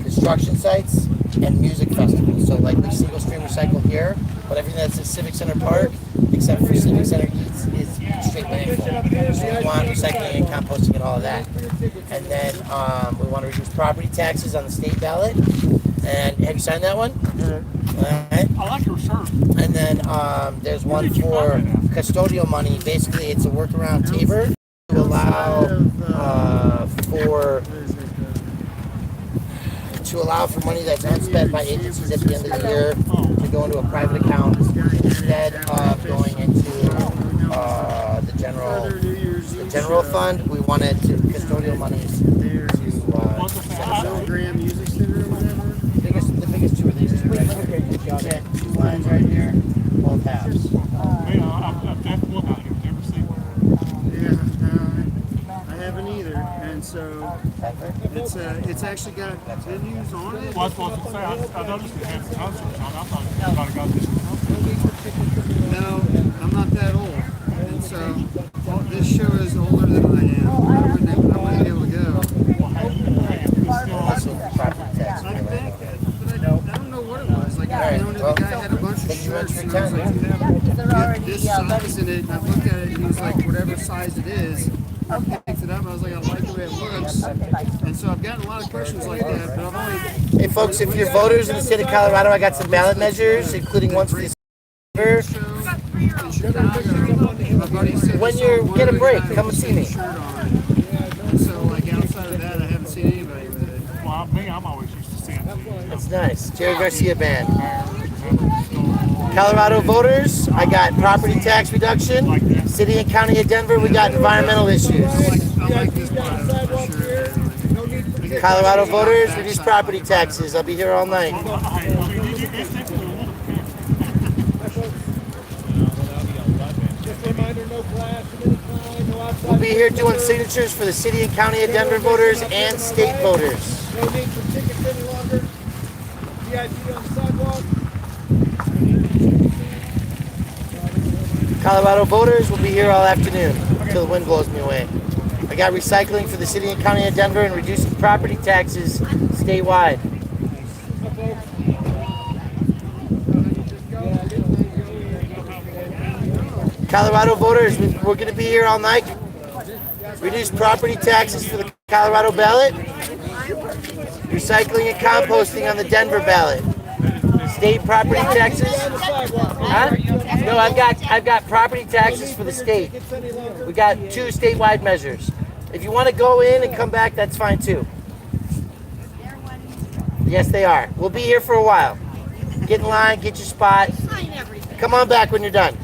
construction sites and music festivals. So like we single stream recycle here, but everything that's at Civic Center Park, except for Civic Center Eats, is straight landfill. So we want recycling and composting and all of that. And then we want to reduce property taxes on the state ballot. And have you signed that one? Alright. I like your shirt. And then there's one for custodial money. Basically, it's a workaround TABOR to allow for money that's unspent by agencies at the end of the year to go into a private account instead of going into the general fund, we wanted to custodial monies to set aside. Graham Music Center or whatever. The biggest two are these two right here. Yeah, two lines right here, both halves. I've definitely not ever seen one. Yeah, I haven't either, and so it's actually got venues on it. Well, I was supposed to say, I noticed it had concerts on. I thought you might have got this concert. No, I'm not that old, and so this show is older than I am. I wouldn't be able to go. Also, property tax. I don't know what it was. Like I know the guy had a bunch of shirts, and I was like, this size in it. And I looked at it, and he was like, whatever size it is. I picked it up. I was like, I like the way it looks. And so I've gotten a lot of questions like that, but I've only. Hey folks, if you're voters in the state of Colorado, I got some ballot measures, including ones for the when you get a break, come and see me. So like outside of that, I haven't seen anybody with it. Well, I'm always used to seeing it. That's nice. Jerry Garcia Band. Colorado voters, I got property tax reduction. City and County of Denver, we got environmental issues. I like this product for sure. Colorado voters, reduce property taxes. I'll be here all night. We'll be here doing signatures for the City and County of Denver voters and state voters. No need for tickets any longer. VIP on the sidewalk. Colorado voters will be here all afternoon until the wind blows me away. I got recycling for the City and County of Denver and reducing property taxes statewide. Colorado voters, we're going to be here all night. Reduce property taxes for the Colorado ballot. Recycling and composting on the Denver ballot. State property taxes. Huh? No, I've got property taxes for the state. We got 2 statewide measures. If you want to go in and come back, that's fine too. Yes, they are. We'll be here for a while. Get in line, get your spot. Come on back when you're done.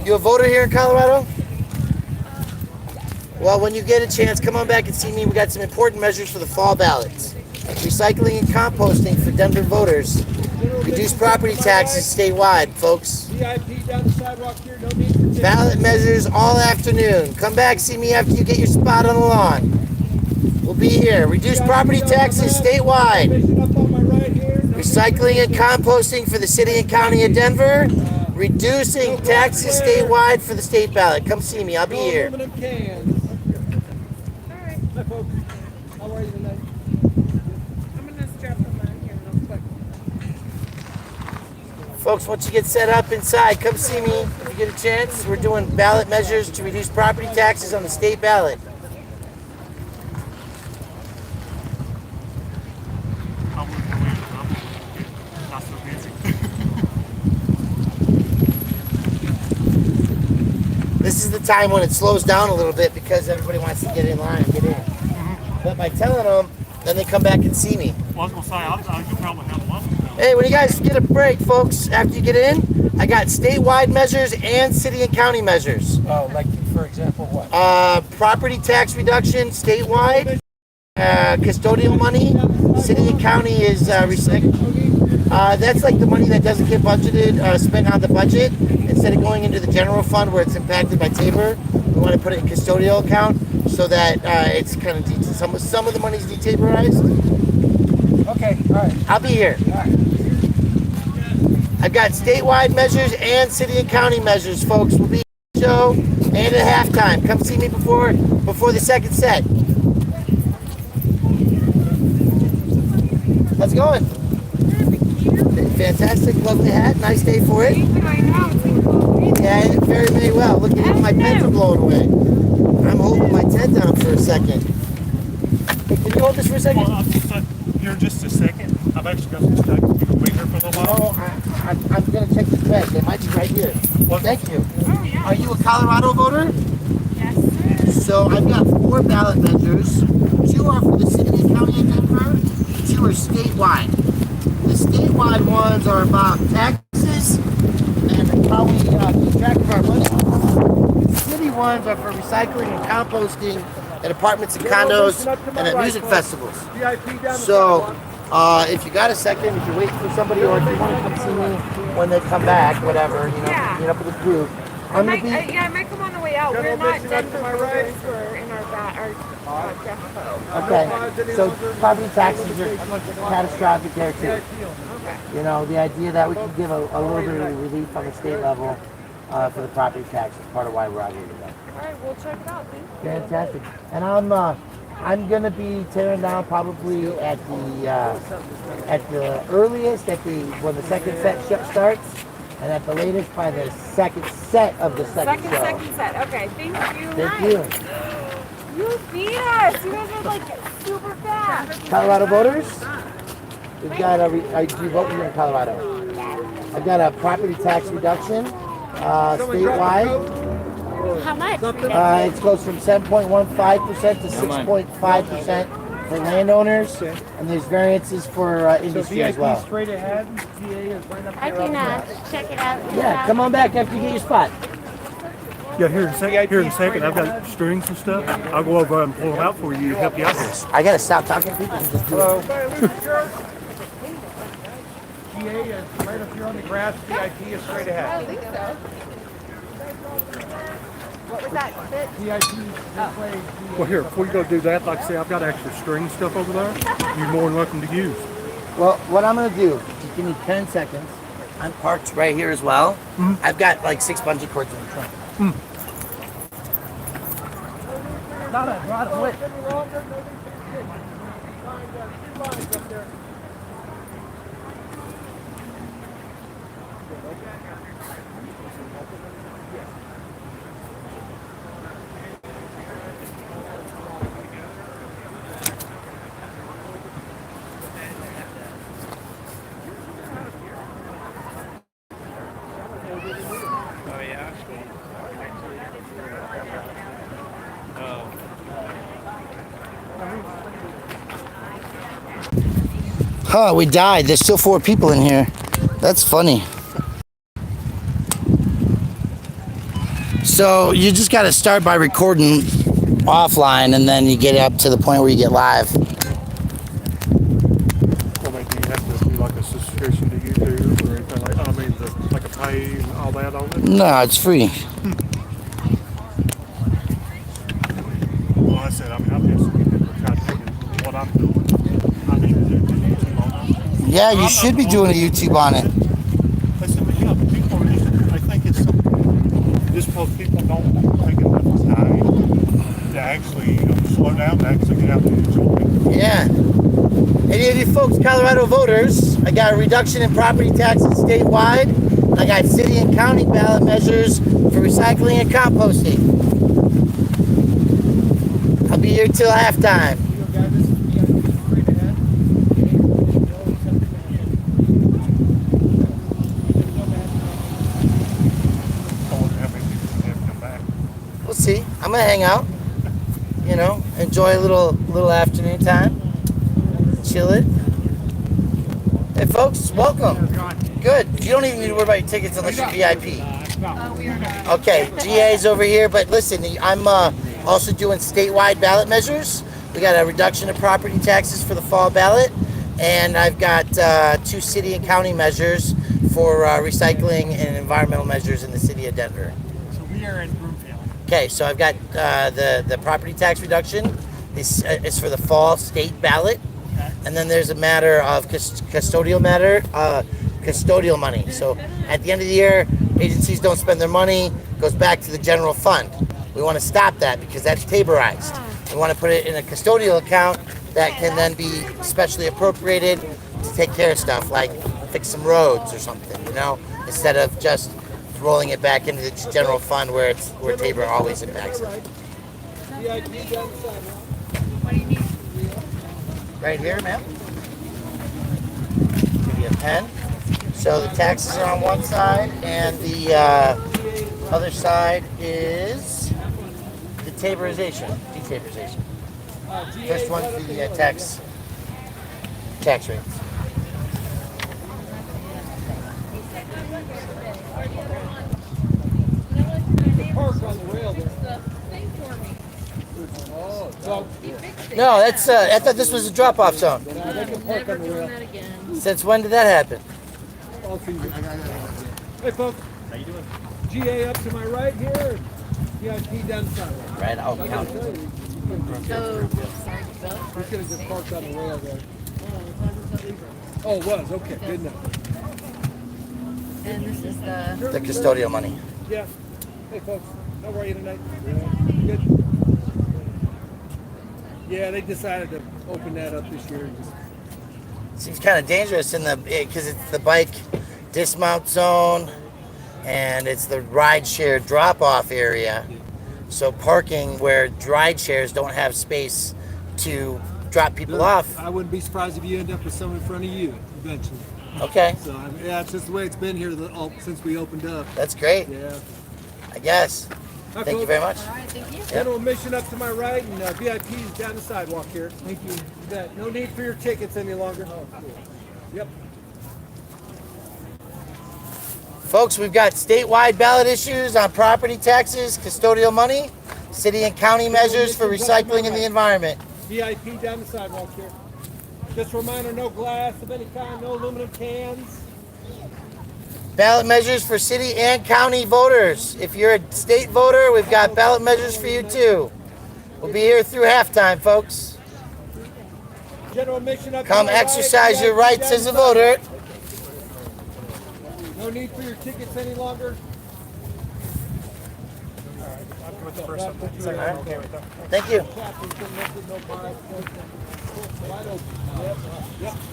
You a voter here in Colorado? Well, when you get a chance, come on back and see me. We got some important measures for the fall ballots. Recycling and composting for Denver voters. Reduce property taxes statewide, folks. VIP down the sidewalk here. No need for tickets. Ballot measures all afternoon. Come back, see me after you get your spot on the lawn. We'll be here. Reduce property taxes statewide. Up on my right here. Recycling and composting for the City and County of Denver. Reducing taxes statewide for the state ballot. Come see me. I'll be here. Aluminum cans. Alright. Hi folks. How are you tonight? I'm gonna strap them on here real quick. Folks, once you get set up inside, come see me if you get a chance. We're doing ballot measures to reduce property taxes on the state ballot. I wouldn't believe it. I'm not so busy. This is the time when it slows down a little bit because everybody wants to get in line and get in. But by telling them, then they come back and see me. Well, I was going to say, you probably have one. Hey, when you guys get a break, folks, after you get in, I got statewide measures and city and county measures. Oh, like for example, what? Property tax reduction statewide, custodial money, city and county is recycled. That's like the money that doesn't get budgeted, spent on the budget. Instead of going into the general fund where it's impacted by Tabor, we want to put it in custodial account so that it's kind of some of the money's detaborized. Okay, all right. I'll be here. All right. I've got statewide measures and city and county measures, folks. We'll be at the show and at halftime. Come see me before the second set. How's it going? Fantastic, lovely hat. Nice day for it. Yeah, very, very well. Look at my pens are blowing away. I'm holding my tent down for a second. Can you hold this for a second? Well, here just a second. I've actually got some stuff. You can wait here for a little while. Oh, I'm going to check this bag. They might be right here. Well, thank you. Oh, yeah. Are you a Colorado voter? Yes. So I've got 4 ballot measures. 2 are for the city and county of Denver. 2 are statewide. The the statewide ones are about taxes and how we keep track of our money. The city ones are for recycling and composting at apartments and condos and at music festivals. So if you got a second, if you're waiting for somebody, or if you want to come see me when they come back, whatever, you know, meet up with the group. I might come on the way out. We're not Denver voters. We're in our depot. Okay, so property taxes are catastrophic there too. Okay. You know, the idea that we can give a little bit of relief on the state level for the property tax is part of why we're out here today. All right, we'll check it out. Thank you. Fantastic. And I'm gonna be tearing down probably at the earliest when the second set starts, and at the latest by the second set of the second show. Second set. Okay, thank you. Thank you. You beat us. You guys are like super fast. Colorado voters, we've got do you vote here in Colorado? I've got a property tax reduction statewide. How much? It goes from 7.15% to 6.5% for landowners, and there's variances for industry as well. Straight ahead. GA is right up I there. can check it out. Yeah, come on back after you get your spot. Yeah, here in a second. I've got strings and stuff. I'll go over and pull them out for you. Help you out here. I gotta stop talking to people and just do it. GA is right up here on the grass. VIP is straight ahead. think so. What was that? VIP this way. Well, here, before you go do that, like I say, I've got extra string stuff over there. You're more than welcome to use. Well, what I'm gonna do, just give me 10 seconds. I'm parked right here as well. I've got like 6 bungee cords in the trunk. Not a whip. Huh, we died. There's still 4 people in here. That's funny. So you just got to start by recording offline, and then you get up to the point where you get live. Well, maybe you have to do like a subscription to YouTube or anything like that. I mean, like a pay and all that on it. No, it's free. Well, I said, I'm just trying to take what I'm doing. I need to do YouTube on it. Yeah, you should be doing a YouTube on it. Listen, but yeah, but people are just, I think it's something, just because people don't take enough time to actually slow down, to actually get out and enjoy. Yeah. Any of you folks, Colorado voters, I got a reduction in property taxes statewide. I got city and county ballot measures for recycling and composting. I'll be here till halftime. We'll see. I'm gonna hang out. You know, enjoy a little afternoon time. Chill it. Hey folks, welcome. Good. You don't even need to worry about your tickets unless you're VIP. Okay, GA's over here, but listen, I'm also doing statewide ballot measures. We got a reduction of property taxes for the fall ballot, and I've got 2 city and county measures for recycling and environmental measures in the city of Denver. So we are in Broomfield. Okay, so I've got the property tax reduction is for the fall state ballot, and then there's a matter of custodial money. So at the end of the year, agencies don't spend their money, goes back to the general fund. We want to stop that because that's taborized. We want to put it in a custodial account that can then be specially appropriated to take care of stuff like fix some roads or something, you know, instead of just rolling it back into the general fund where Tabor always impacts it. What do you need? Right here, ma'am. Give you a pen. So the taxes are on one side, and the other side is the detaborization. First one's the tax rates. No, that's. I thought this was a drop-off zone. Never doing that again. Since when did that happen? Hey folks, how you doing? GA up to my right here, VIP down the side. Right, I'll count. Oh, sorry, Bill. We could have just parked on the rail there. Oh, it was, okay, good enough. And this is the... The custodial money. Yeah. Hey folks, how are you tonight? Good. Yeah, they decided to open that up this year. Seems kind of dangerous in the because it's the bike dismount zone, and it's the ride share drop-off area. So parking where ride shares don't have space to drop people off. I wouldn't be surprised if you end up with someone in front of you eventually. Okay. So yeah, it's just the way it's been here since we opened up. That's great. Yeah. I guess. Thank you very much. All right, thank you. General admission up to my right, and VIPs down the sidewalk here. Thank you. No need for your tickets any longer. Oh, cool. Yep. Folks, we've got statewide ballot issues on property taxes, custodial money, city and county measures for recycling in the environment. VIP down the sidewalk here. Just a reminder, no glass of any kind, no aluminum cans. Ballot measures for city and county voters. If you're a state voter, we've got ballot measures for you too. We'll be here through halftime, folks. General admission up to Come my right, exercise your VIP rights down as the a voter. No need for your tickets any longer. Thank you.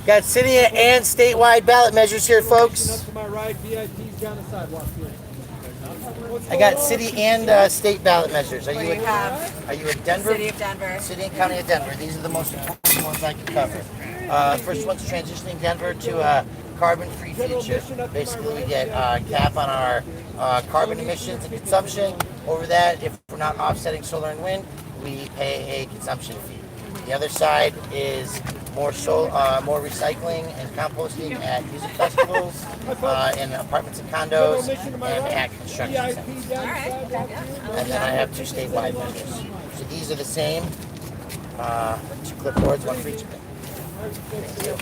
Got city and statewide ballot measures here, folks. Up to my right, VIPs down the sidewalk here. I got city and state ballot measures. Are you have are you in Denver? City of Denver. City and County of Denver. These are the most important ones I can cover. First one's transitioning Denver to a carbon-free future. Basically, we get a cap on our carbon emissions and consumption. Over that, if we're not offsetting solar and wind, we pay a consumption fee. The other side is more recycling and composting at music festivals, in apartments and condos, and at construction sites. And then I have two statewide measures. So these are the same. Two clipboards, one for each of them. Thank you.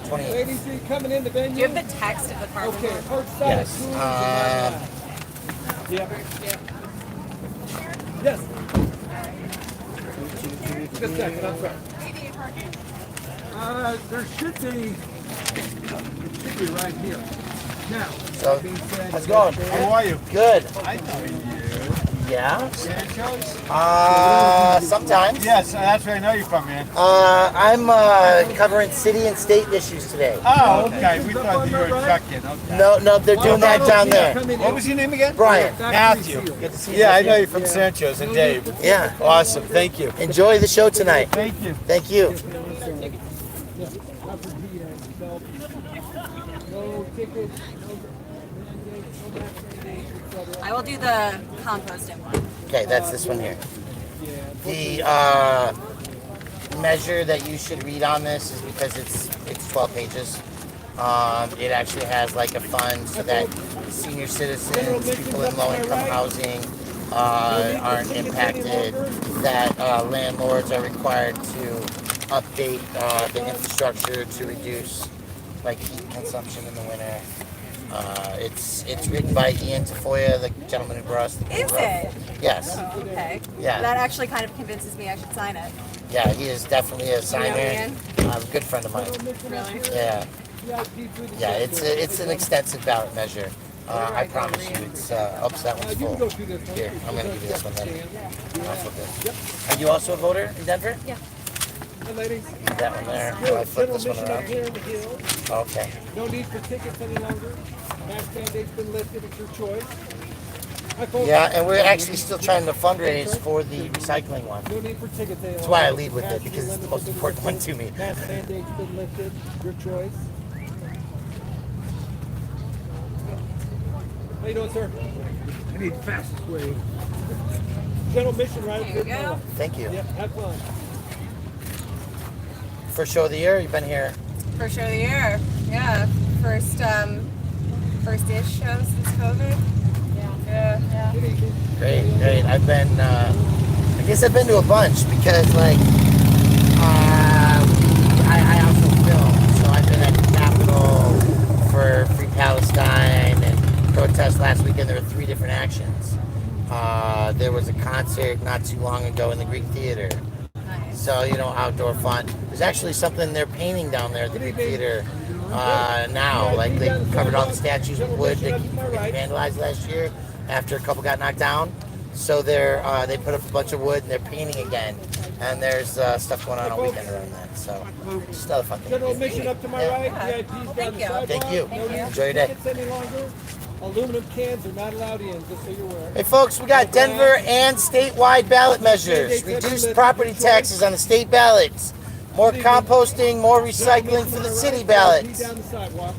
28. Ladies, are you coming in the venue? Do you have the text of the carbon? Okay, first side. Yes. Yes. Just a second, I'm sorry. There should be. It should be right here. Now. So, how's it going? How are you? Good. I know you. Yeah? Sancho's? Sometimes. Yes, that's where I know you from, man. I'm covering city and state issues today. Oh, okay. We thought you were trucking. Okay. No, they're doing that down there. What was your name again? Brian. Matthew. Good to see you. Yeah, I know you from Sancho's and Dave. Yeah. Awesome. Thank you. Enjoy the show tonight. Thank you. Thank you. No tickets, I will do the composting one. Okay, that's this one here. The measure that you should read on this is because it's 12 pages. It actually has like a fund so that senior citizens, people in low-income housing aren't impacted, that landlords are required to update the infrastructure to reduce like heat consumption in the winter. It's written by Ian Tafoya, the gentleman who brought us the Is it? Yes. Oh, okay. Yeah. That actually kind of convinces me I should sign it. Yeah, he is definitely a signer. Ian? A good friend of mine. Really? Yeah. Yeah, it's an extensive ballot measure. I promise you, it's oops, that one's full. Here, I'm gonna give you this one then. I'll flip this. Are you also a voter in Denver? Yeah. ladies. That one there. Oh, I flip this one Up around. here in the hill. Okay. No need for tickets any longer. Mask mandate's been lifted. It's your choice. Yeah, and we're actually still trying to fundraise for the recycling one. No need for tickets any That's why I longer. lead with it, because it's the most important one to me. Mask mandate's been lifted. Your choice. How you doing, sir? I need the fastest way. General mission right There you go. Thank you. Yep, have fun. First show of the year, you've been here. First show of the year. Yeah. First-ish show since COVID. Yeah. Great, great. I've been, I guess I've been to a bunch because like, I also film. So I've been at the Capitol for Free Palestine and protest last weekend. There were 3 different actions. There was a concert not too long ago in the Greek Theater. So, you know, outdoor fun. There's actually something they're painting down there at the Greek Theater now. Like, they covered all the statues with wood that got vandalized last year after a couple got knocked down. So they put up a bunch of wood and they're painting again. And there's stuff going on all weekend around that. So, just another fun thing. General admission up to my right. VIPs down the sidewalk. Thank you. No need Enjoy your for day. tickets any longer. Aluminum cans are not allowed in, just so you're aware. Hey folks, we got Denver and statewide ballot measures. Reduced property taxes on the state ballots. More composting, more recycling for the city ballots. Down the sidewalk.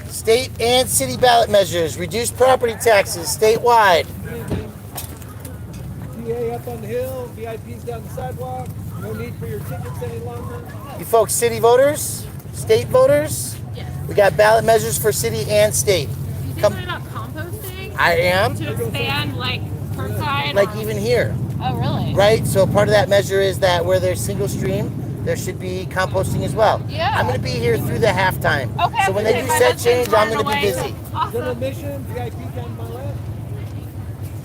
State and city ballot measures. Reduced property taxes statewide. PA up on the hill. VIPs down the sidewalk. No need for your tickets any longer. You folks, city voters, state voters, we got ballot measures for city and state. You say something about composting? I am. To expand, like, curbside? Like even here. Oh, really? Right? So part of that measure is that where there's single stream, there should be composting as well. Yeah. I'm going to be here through the halftime. Okay. So when they do set change, I'm going to be busy. General admission. VIP down my left.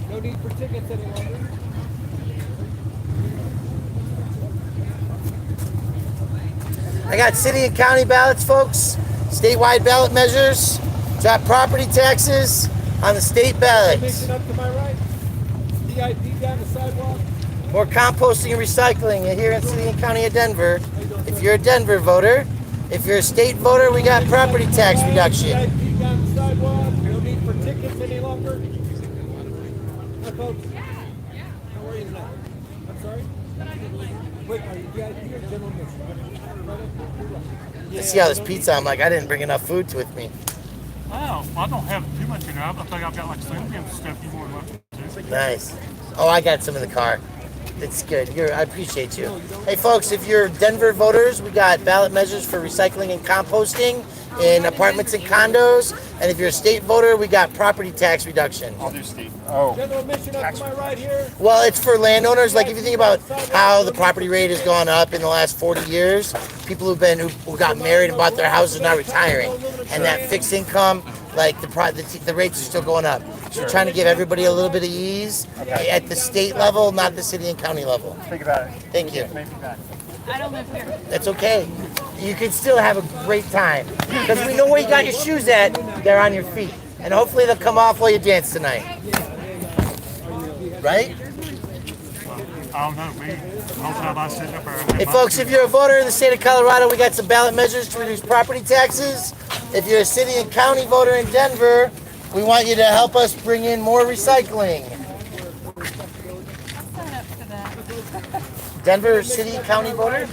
No need for tickets any longer. I got city and county ballots, folks. Statewide ballot measures. Drop property taxes on the state ballots. Admission up to my right. VIP down the sidewalk. More composting and recycling here in city and county of Denver. If you're a Denver voter, if you're a state voter, we got property tax reduction. VIP down the sidewalk. No need for tickets any longer. Hi, folks. How are you tonight? I'm sorry? Wait, are you VIP or general admission? I see all this pizza. I'm like, I didn't bring enough food with me. Oh, I don't have too much in there. I think I've got like some stuff you want left. Nice. Oh, I got some in the car. It's good. I appreciate you. Hey, folks, if you're Denver voters, we got ballot measures for recycling and composting in apartments and condos. And if you're a state voter, we got property tax reduction. I'll do state. Oh. General admission up to my right here. Well, it's for landowners. Like, if you think about how the property rate has gone up in the last 40 years, people who got married and bought their houses are now retiring. And that fixed income, like, the rates are still going up. So we're trying to give everybody a little bit of ease at the state level, not the city and county level. Think about it. Thank you. I don't live here. That's okay. You can still have a great time. Because we know where you got your shoes at. They're on your feet. And hopefully they'll come off while you dance tonight. Right? I don't know, me. Whole time I sit up there. Hey folks, if you're a voter in the state of Colorado, we got some ballot measures to reduce property taxes. If you're a city and county voter in Denver, we want you to help us bring in more recycling. Denver city and county voter?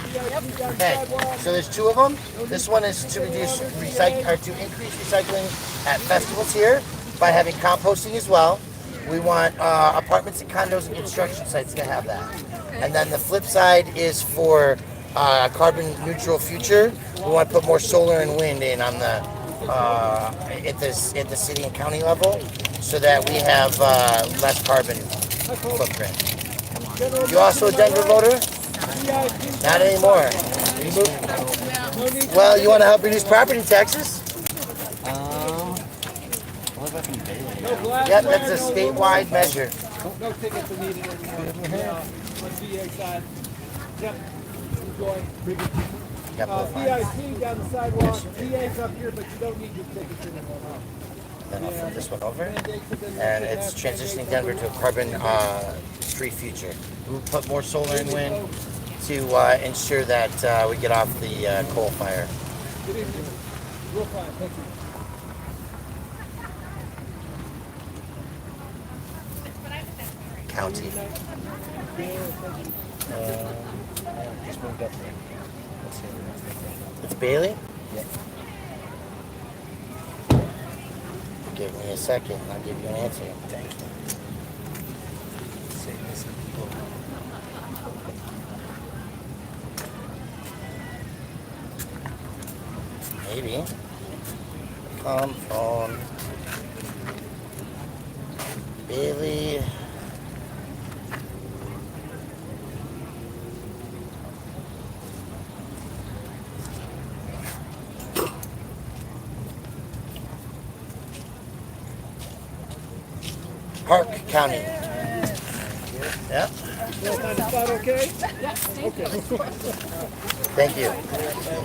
Okay, so there's 2 of them. This one is to reduce to increase recycling at festivals here by having composting as well. We want apartments and condos and construction sites to have that. And then the flip side is for a carbon neutral future. We want to put more solar and wind in on the at the city and county level, so that we have less carbon footprint. You also a Denver voter? Not anymore. Well, you want to help reduce property taxes? Yep, that's a statewide measure. No tickets are needed anymore. On VA side. Yep. Enjoy. VIP down the sidewalk. VA's up here, but you don't need your tickets anymore. Then I'll flip this one over. And it's transitioning Denver to a carbon-free future. We'll put more solar and wind to ensure that we get off the coal fire. Good evening. Real fine. Thank you. County. Just moved up there. It's Bailey? Yeah. Give me a second and I'll give you an answer. Thank you. Maybe. Come on. Bailey. County. Yeah. Okay? Okay. Thank you.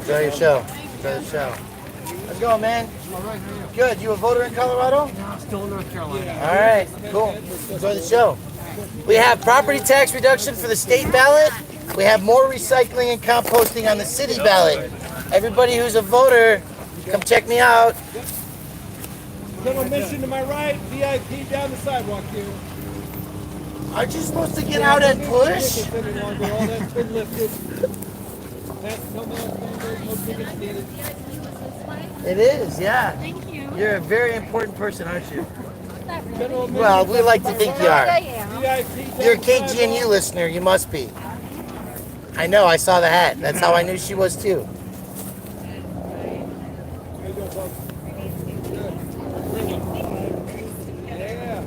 Enjoy your show. Enjoy the show. How's it going, man? All right, how are you? Good. You a voter in Colorado? No, still in North Carolina. All right. Cool. Enjoy the show. We have property tax reduction for the state ballot. We have more recycling and composting on the city ballot. Everybody who's a voter, come check me out. General mission to my right, VIP down the sidewalk here. Aren't you supposed to get out and push? Any longer. All that's been lifted. That's no more, no tickets needed. It is, yeah. Thank you. You're a very important person, aren't you? General mission Well, we like to think you are. VIP down You're a the sidewalk. KGNU listener, you must be. I know, I saw the hat. That's how I knew she was too. How you doing, folks? Good. Yeah.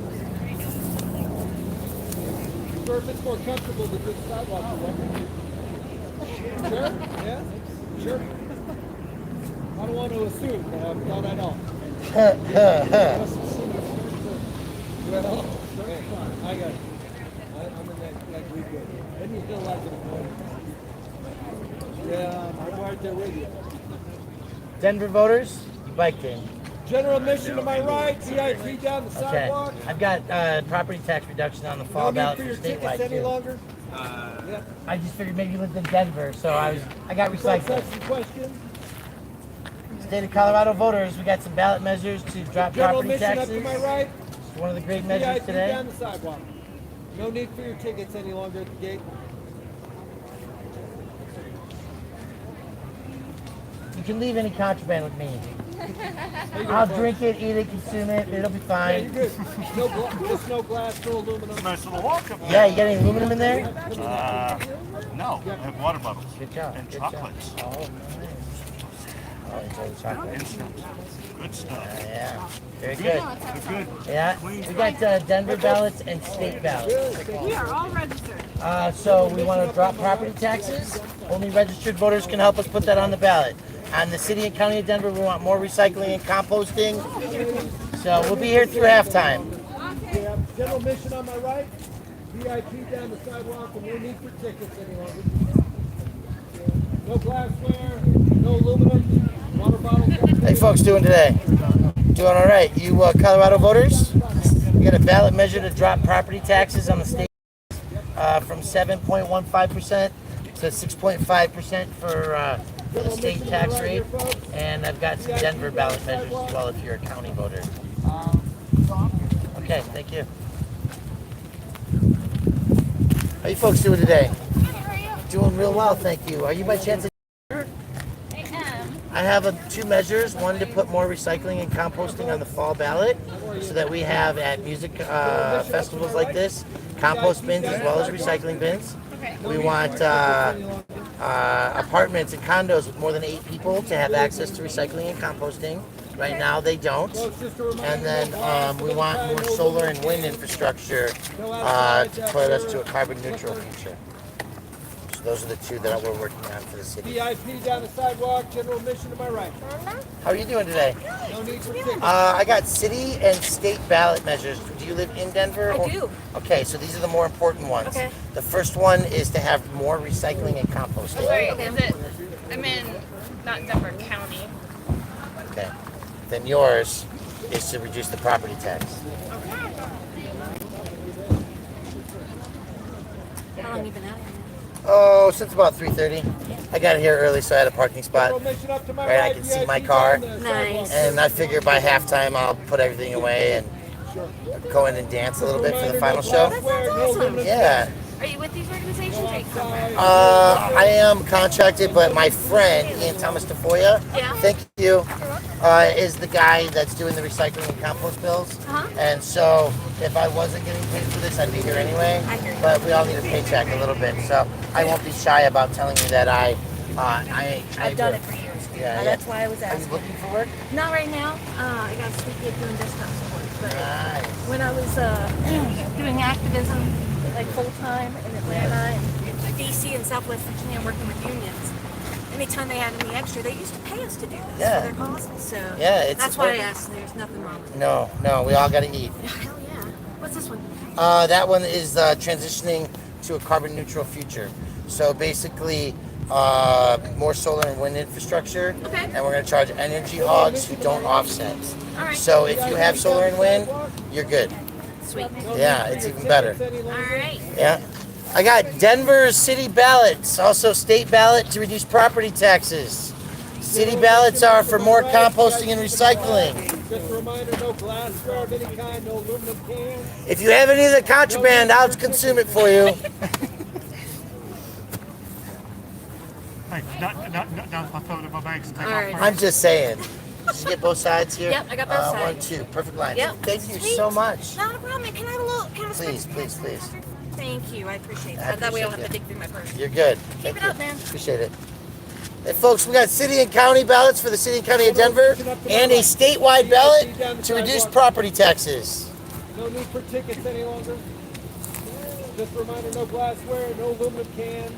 Sure, if it's more comfortable to do the sidewalk, you want. Sure? Yeah? Sure. I don't want to assume, but I thought I know. You at all? Okay, I got it. I'm in that group. And you feel like it. Yeah, I'm right there with you. Denver voters, you biked in. General mission to my right, VIP down the Okay. sidewalk. I've got property tax reduction on the No fall need ballot for for your tickets statewide any too. longer. Yeah. I just figured maybe you lived in Denver, so I got Folks, recycled. that's the question. State of Colorado voters, we got some ballot measures to drop General property mission up taxes. to my right, It's one of the great measures VIP today. down the sidewalk. No need for your tickets any longer at the gate. You can leave any contraband with me. How you doing, I'll folks? drink it, eat it, consume it. It'll be Yeah, you're fine. good. Just no glass, no aluminum. Nice little walk up Yeah, you got any aluminum in there? No, I have water bottles. Good job. And good chocolates. Job. Oh, nice. Oh, enjoy the chocolate. Good stuff. Yeah, very good. Good. Yeah, we got Denver ballots and state ballots. We are all registered. So we want to drop property taxes. Only registered voters can help us put that on the ballot. On the city and county of Denver, we want more recycling and composting. So we'll be here through halftime. We have general mission on my right, VIP down the sidewalk, and no need for tickets any longer. No glassware, no aluminum, water bottles. Hey folks, doing today? Doing all right. You Colorado voters? We got a ballot measure to drop property taxes on the state from 7.15% to 6.5% for the state tax rate. And I've got some Denver ballot measures as well if you're a county voter. Okay, thank you. How you folks doing today? Doing real well, thank you. Are you by chance? I have two measures. One to put more recycling and composting on the fall ballot so that we have at music festivals like this, compost bins as well as recycling bins. We want apartments and condos with more than 8 people to have access to recycling and composting. Right now they don't. And then we want more solar and wind infrastructure to put us to a carbon neutral future. So those are the two that we're working on for the city. VIP down the sidewalk, general mission to my right. How are you doing today? No need for tickets. I got city and state ballot measures. Do you live in Denver? I do. Okay, so these are the more important ones. Okay. The first one is to have more recycling and composting. Wait, is it? I'm in not Denver County. Okay. Then yours is to reduce the property tax. How long you been out here? Oh, since about 3:30. I got here early, so I had a parking spot. General mission up to my Right, I right, can see my VIP car. down the Nice. And I figure by halftime I'll put everything away and go in and dance a little bit for the final show. That sounds awesome. Yeah. Are you with these organizations or are you contracted? I am contracted, but my friend, Ian Thomas Tafoya, Yeah. thank you, is the guy that's doing the recycling and compost bills. Uh-huh. And so if I wasn't getting paid for this, I'd be here anyway. I hear you. But we all need a paycheck a little bit. So I won't be shy about telling you that I've done it for years. Yeah, That's why I was Are you asking. looking for work? Not right now. I got a sweet gig doing desktop support. But Nice. when I was doing activism, like full time in Atlanta and DC and Southwest Virginia, working with unions, anytime they had any extra, they used to pay us to do this Yeah. for their causes. So Yeah, it's that's why I important. asked. There's nothing wrong with it. No, we all got to eat. Hell yeah. What's this one? That one is transitioning to a carbon neutral future. So basically, more solar and wind infrastructure, Okay. and we're going to charge energy hogs who don't offset. All right. So if you have solar and wind, you're good. Sweet. Yeah, it's even better. All right. Yeah. I got Denver's city ballots, also state ballot to reduce property taxes. City ballots are for more composting and recycling. Just a reminder, no glassware of any kind, no aluminum cans. If you have any of the contraband, I'll consume it for you. Hey, not my phone in my bag. So take All off right. first. I'm just saying. Did you get both sides here? Yep, I got both sides. 1, 2, perfect line. Yep. Thank you Sweet. so much. Not a problem. Can I have a little? Can I Please, please, please. Thank you. I appreciate I that. That way I don't appreciate have to dig through my purse. You're good. Keep it up, man. Appreciate it. Hey folks, we got city and county ballots for the city and county of Denver and a statewide ballot to reduce property taxes. No need for tickets any longer. Just a reminder, no glassware, no aluminum cans.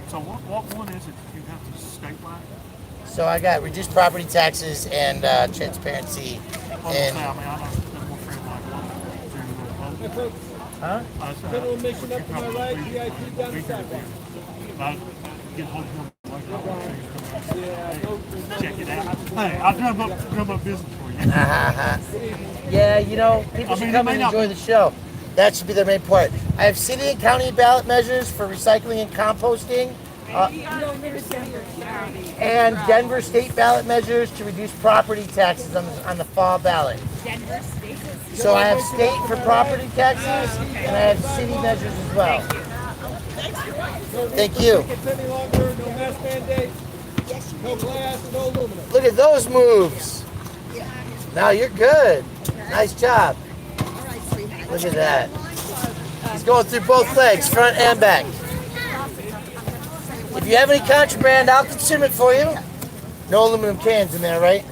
So what one is it you have to statewide? So I got reduced property taxes and transparency and Hey folks, general admission up to my right, VIP down the sidewalk. Check it out. Hey, I'll drum up business for you. yeah, you know, people should come and enjoy the show. That should be their main part. I have city and county ballot measures for recycling and composting. And Denver state ballot measures to reduce property taxes on the fall ballot. So I have state for property taxes, and I have city measures as well. Thank you. Tickets any longer, no mask mandate, no glass, no aluminum. Look at those moves. Now you're good. Nice job. Look at that. He's going through both legs, front and back. If you have any contraband, I'll consume it for you. No aluminum cans in there, right?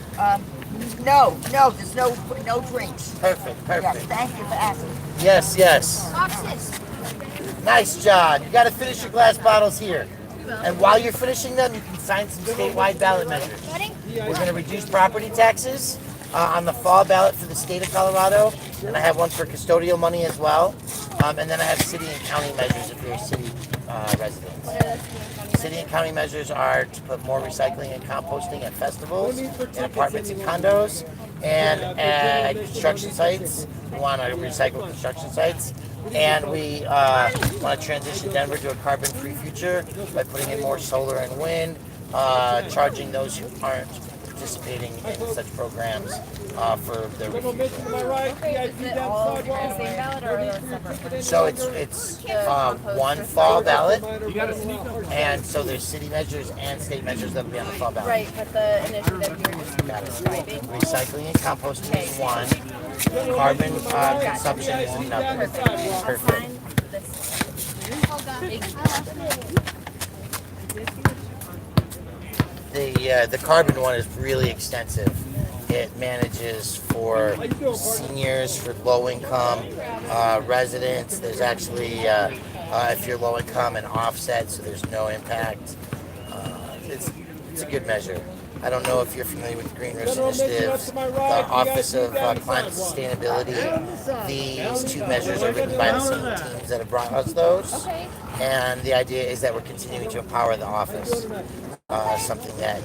No, there's no drinks. Perfect, perfect. Yes, thank you for asking. Yes, yes. Boxes. Nice job. You got to finish your glass bottles here. And while you're finishing them, you can sign some statewide ballot measures. We're going to reduce property taxes on the fall ballot for the state of Colorado. And I have one for custodial money as well. And then I have city and county measures if you're a city resident. City and county measures are to put more recycling and composting at festivals, in apartments and condos, and at construction sites. We want to recycle construction sites. And we want to transition Denver to a carbon-free future by putting in more solar and wind, charging those who aren't participating in such programs for their General admission to my right, VIP down the sidewalk. So it's one fall ballot, and so there's city measures and state measures that will be on the fall ballot. Right, but the initiative you're Got it. describing. Recycling and composting is one. Carbon consumption is another. Perfect. The carbon one is really extensive. It manages for seniors, for low income residents. There's actually, if you're low income, an offset, so there's no impact. It's a good measure. I don't know if you're familiar with the Green Roofs Initiative, the Office of Climate Sustainability. These two measures are written by the same teams that have brought us those. And the idea is that we're continuing to empower the office. Something that,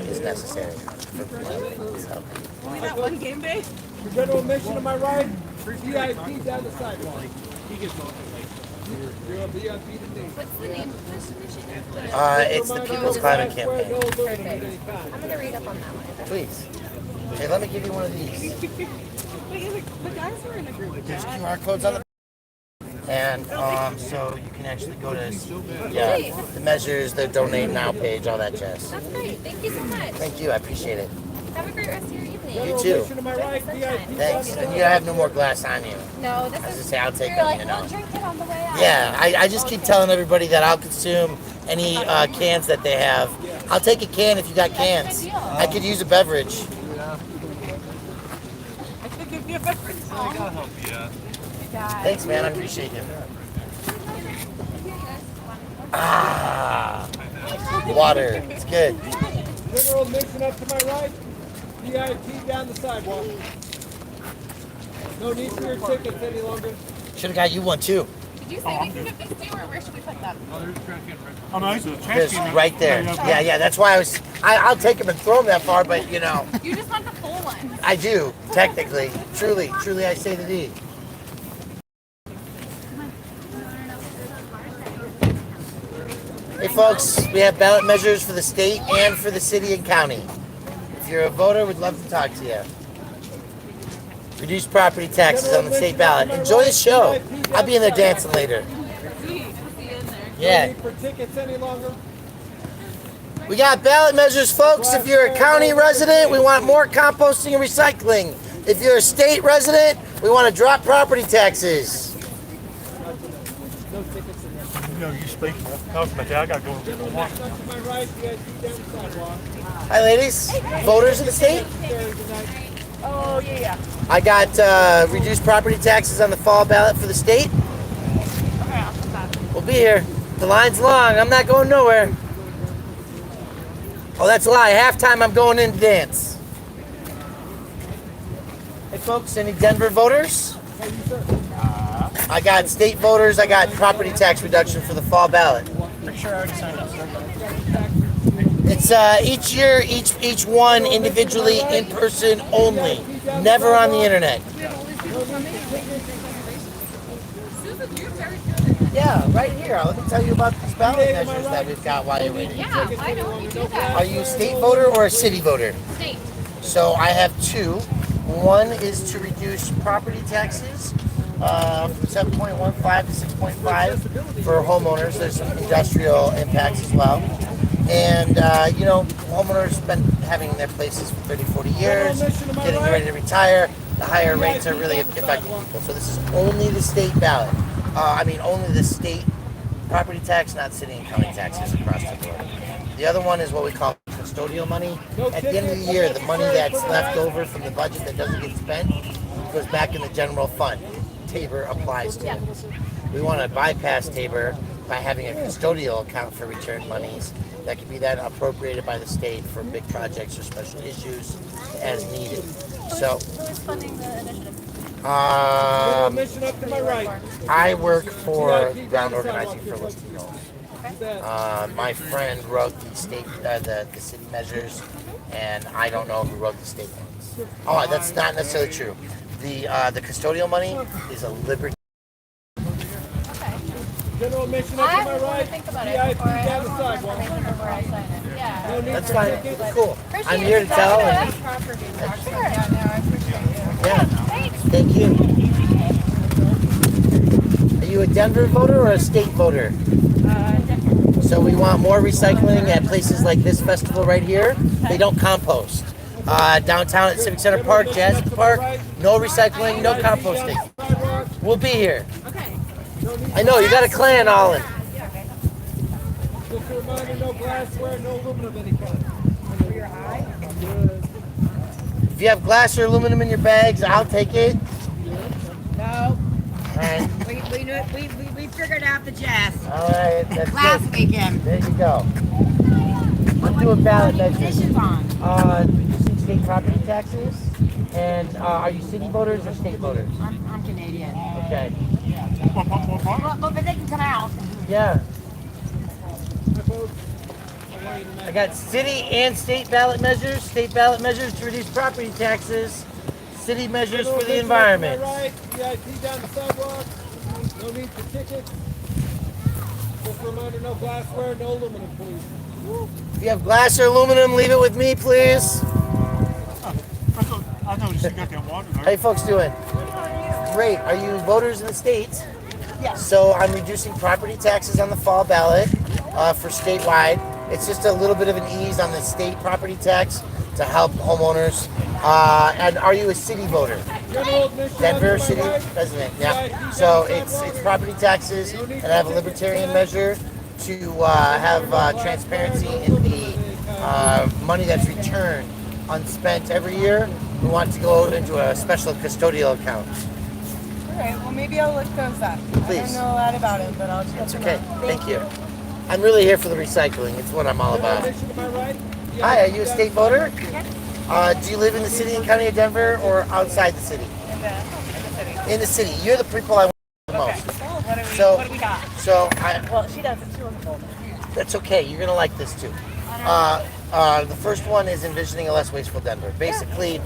is necessary for planning. So. Only that one game day? General admission to my right, VIP down the sidewalk. You're a VIP today. What's the name of this initiative? It's the People's Climate Campaign. I'm going to read up on that one. Please. Hey, let me give you one of these. The guys were in a group. There's QR codes on the and so you can actually go to the measures, the donate now page, all that jazz. That's great. Thank you so much. Thank you, I appreciate it. Have a great rest of your evening. You too. Thanks. And you have no more glass on you. No, this I was is. just say I'll take You're them, like, you know. we'll drink it on the way out. Yeah, I just keep telling everybody that I'll consume any cans that they have. I'll take a can if you got cans. I could use a beverage. I could give you a beverage. I gotta help you out. Thanks, man. I appreciate you. Ah, water. It's good. General admission up to my right. VIP down the sidewalk. No need for your tickets any longer. Should have got you one too. Did you say we could get these two, or where should we put them? Oh, no, he's a trash Just can. right there. Yeah. That's why I'll take them and throw them that far, but you know. You just want the full one. I do, technically. Truly, I say to thee. Hey folks, we have ballot measures for the state and for the city and county. If you're a voter, we'd love to talk to you. Reduce property taxes on the state ballot. Enjoy the show. I'll be in there dancing later. Yeah. No need for tickets any longer. We got ballot measures, folks. If you're a county resident, we want more composting and recycling. If you're a state resident, we want to drop property taxes. No tickets in there. No, you speak. I gotta go and get one. Up to my right. VIP down the sidewalk. Hi, ladies. Voters in the state? Oh, yeah. I got reduced property taxes on the fall ballot for the state. We'll be here. The line's long. I'm not going nowhere. Oh, that's a lie. Halftime, I'm going in to dance. Hey, folks, any Denver voters? I got state voters. I got property tax reduction for the fall ballot. Pretty sure I already signed up. It's each year, each one individually, in person only, never on the internet. Yeah, right here. Let me tell you about these ballot measures that we've got while you're waiting. Yeah, why don't we do that? Are you a state voter or a city voter? State. So I have two. One is to reduce property taxes from 7.15 to 6.5 for homeowners. There's some industrial impacts as well. And, you know, homeowners have been having their places for 30, 40 years, getting ready to retire. The higher rates are really affecting people. So this is only the state ballot. Only the state property tax, not city and county taxes across the board. The other one is what we call custodial money. At the end of the year, the money that's left over from the budget that doesn't get spent goes back in the general fund. Tabor applies to it. We want to bypass Tabor by having a custodial account for return monies that can be then appropriated by the state for big projects or special issues as needed. So, Who is funding the initiative? Mission up to my right. I work for ground organizing for Latinos. My friend wrote the state, the city measures, and I don't know who wrote the state ones. Oh, that's not necessarily true. The custodial money is a liberty. General mission up to my right. Think about it VIP before I down the sidewalk. before I sign it. Yeah. No need That's for fine. tickets. Cool. I'm here to tell. And, yeah. Thank you. Are you a Denver voter or a state voter? Denver. So we want more recycling at places like this festival right here. They don't compost. Downtown at Civic Center Park, Jazz at the Park, no recycling, no composting. We'll be here. Okay. I know, you got a clan all in. Just a reminder, no glassware, no aluminum of any kind. If you have glass or aluminum in your bags, I'll take it. No. Alright. We figured out the jazz. Alright, that's Last good. weekend. There you go. Let's do a ballot measure. Conditions on. Reducing state property taxes. And are you city voters or state voters? I'm Canadian. Okay. But they can come out. Yeah. I got city and state ballot measures. State ballot measures to reduce property taxes. City measures for the environment. Right, VIP down the sidewalk. No need for tickets. Just a reminder, no glassware, no aluminum, please. If you have glass or aluminum, leave it with me, please. I noticed you got that water there. How you folks doing? Great. Are you voters in the States? Yes. So I'm reducing property taxes on the fall ballot for statewide. It's just a little bit of an ease on the state property tax to help homeowners. And are you a city voter? Denver city resident. Yeah. So it's property taxes, and I have a libertarian measure to have transparency in the money that's returned unspent every year. We want to go into a special custodial account. All right, well, maybe I'll look those up. Please. I don't know a lot about it, but I'll check It's them okay. out. Thank you. I'm really here for the recycling. It's what I'm all about. Mission to my right. Hi, are you a state voter? Yes. Do you live in the city and county of Denver or outside the city? In the city. In the city. You're the people I want the most. What do we got? So Well, she doesn't. She wasn't older. that's okay. You're gonna like this too. The first one is envisioning a less wasteful Denver. Basically,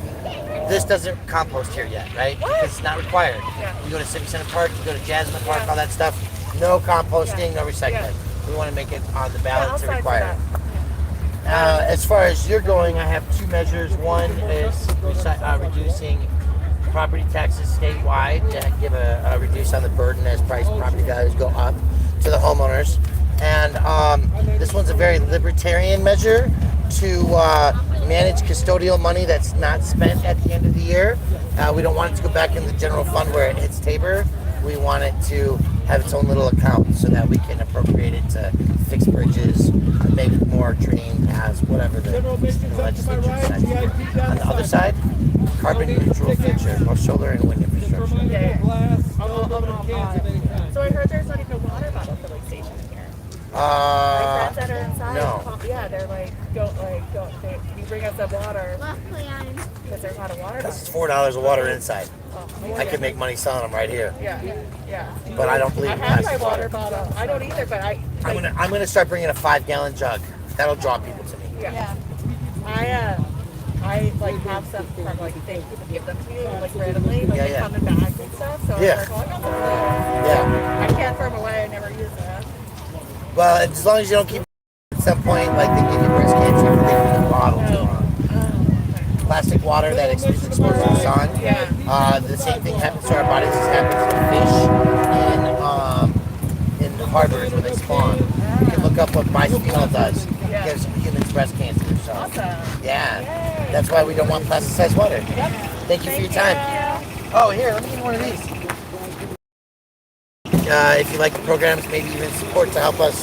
this doesn't compost here yet, right? What? Because it's not required. Yeah. You go to Civic Center Park, you go to Jasmine Park, all that stuff. No composting, no recycling. We want to make it on the ballot to require it. As far as you're going, I have two measures. One is reducing property taxes statewide to give a reduce on the burden as property values go up to the homeowners. And this one's a very libertarian measure to manage custodial money that's not spent at the end of the year. We don't want it to go back in the general fund where it hits Tabor. We want it to have its own little account so that we can appropriate it to fix bridges, make more train paths, whatever the legislature decides. On the other side, carbon neutral future, both solar and wind infrastructure. So I heard there's not even a water bottle filling station here. My friends that are inside, No. yeah, they're like, can you bring us some water? Because there's not a water bottle. It's $4 of water inside. I could make money selling them right here. Yeah. But I don't believe I in have my plastic water bottle. I don't either, but I'm gonna start bringing a 5-gallon jug. That'll draw people to me. Yeah. I like have some from like things people give them to you like randomly, like they come in bags and stuff. So I was like, oh, I got some. I can't throw them away. I never use them. Well, as long as you don't keep at some point, like they give you breast cancer, they give you a bottle too long. Plastic water that is exposed to the sun. The same thing happens to our bodies as happens to fish in harbors where they spawn. You can look up what bisphenol does. It gives humans breast cancer. So yeah, that's why we don't want plasticized water. Thank you for your time. Oh, here, let me get one of these. If you like the programs, maybe even support to help us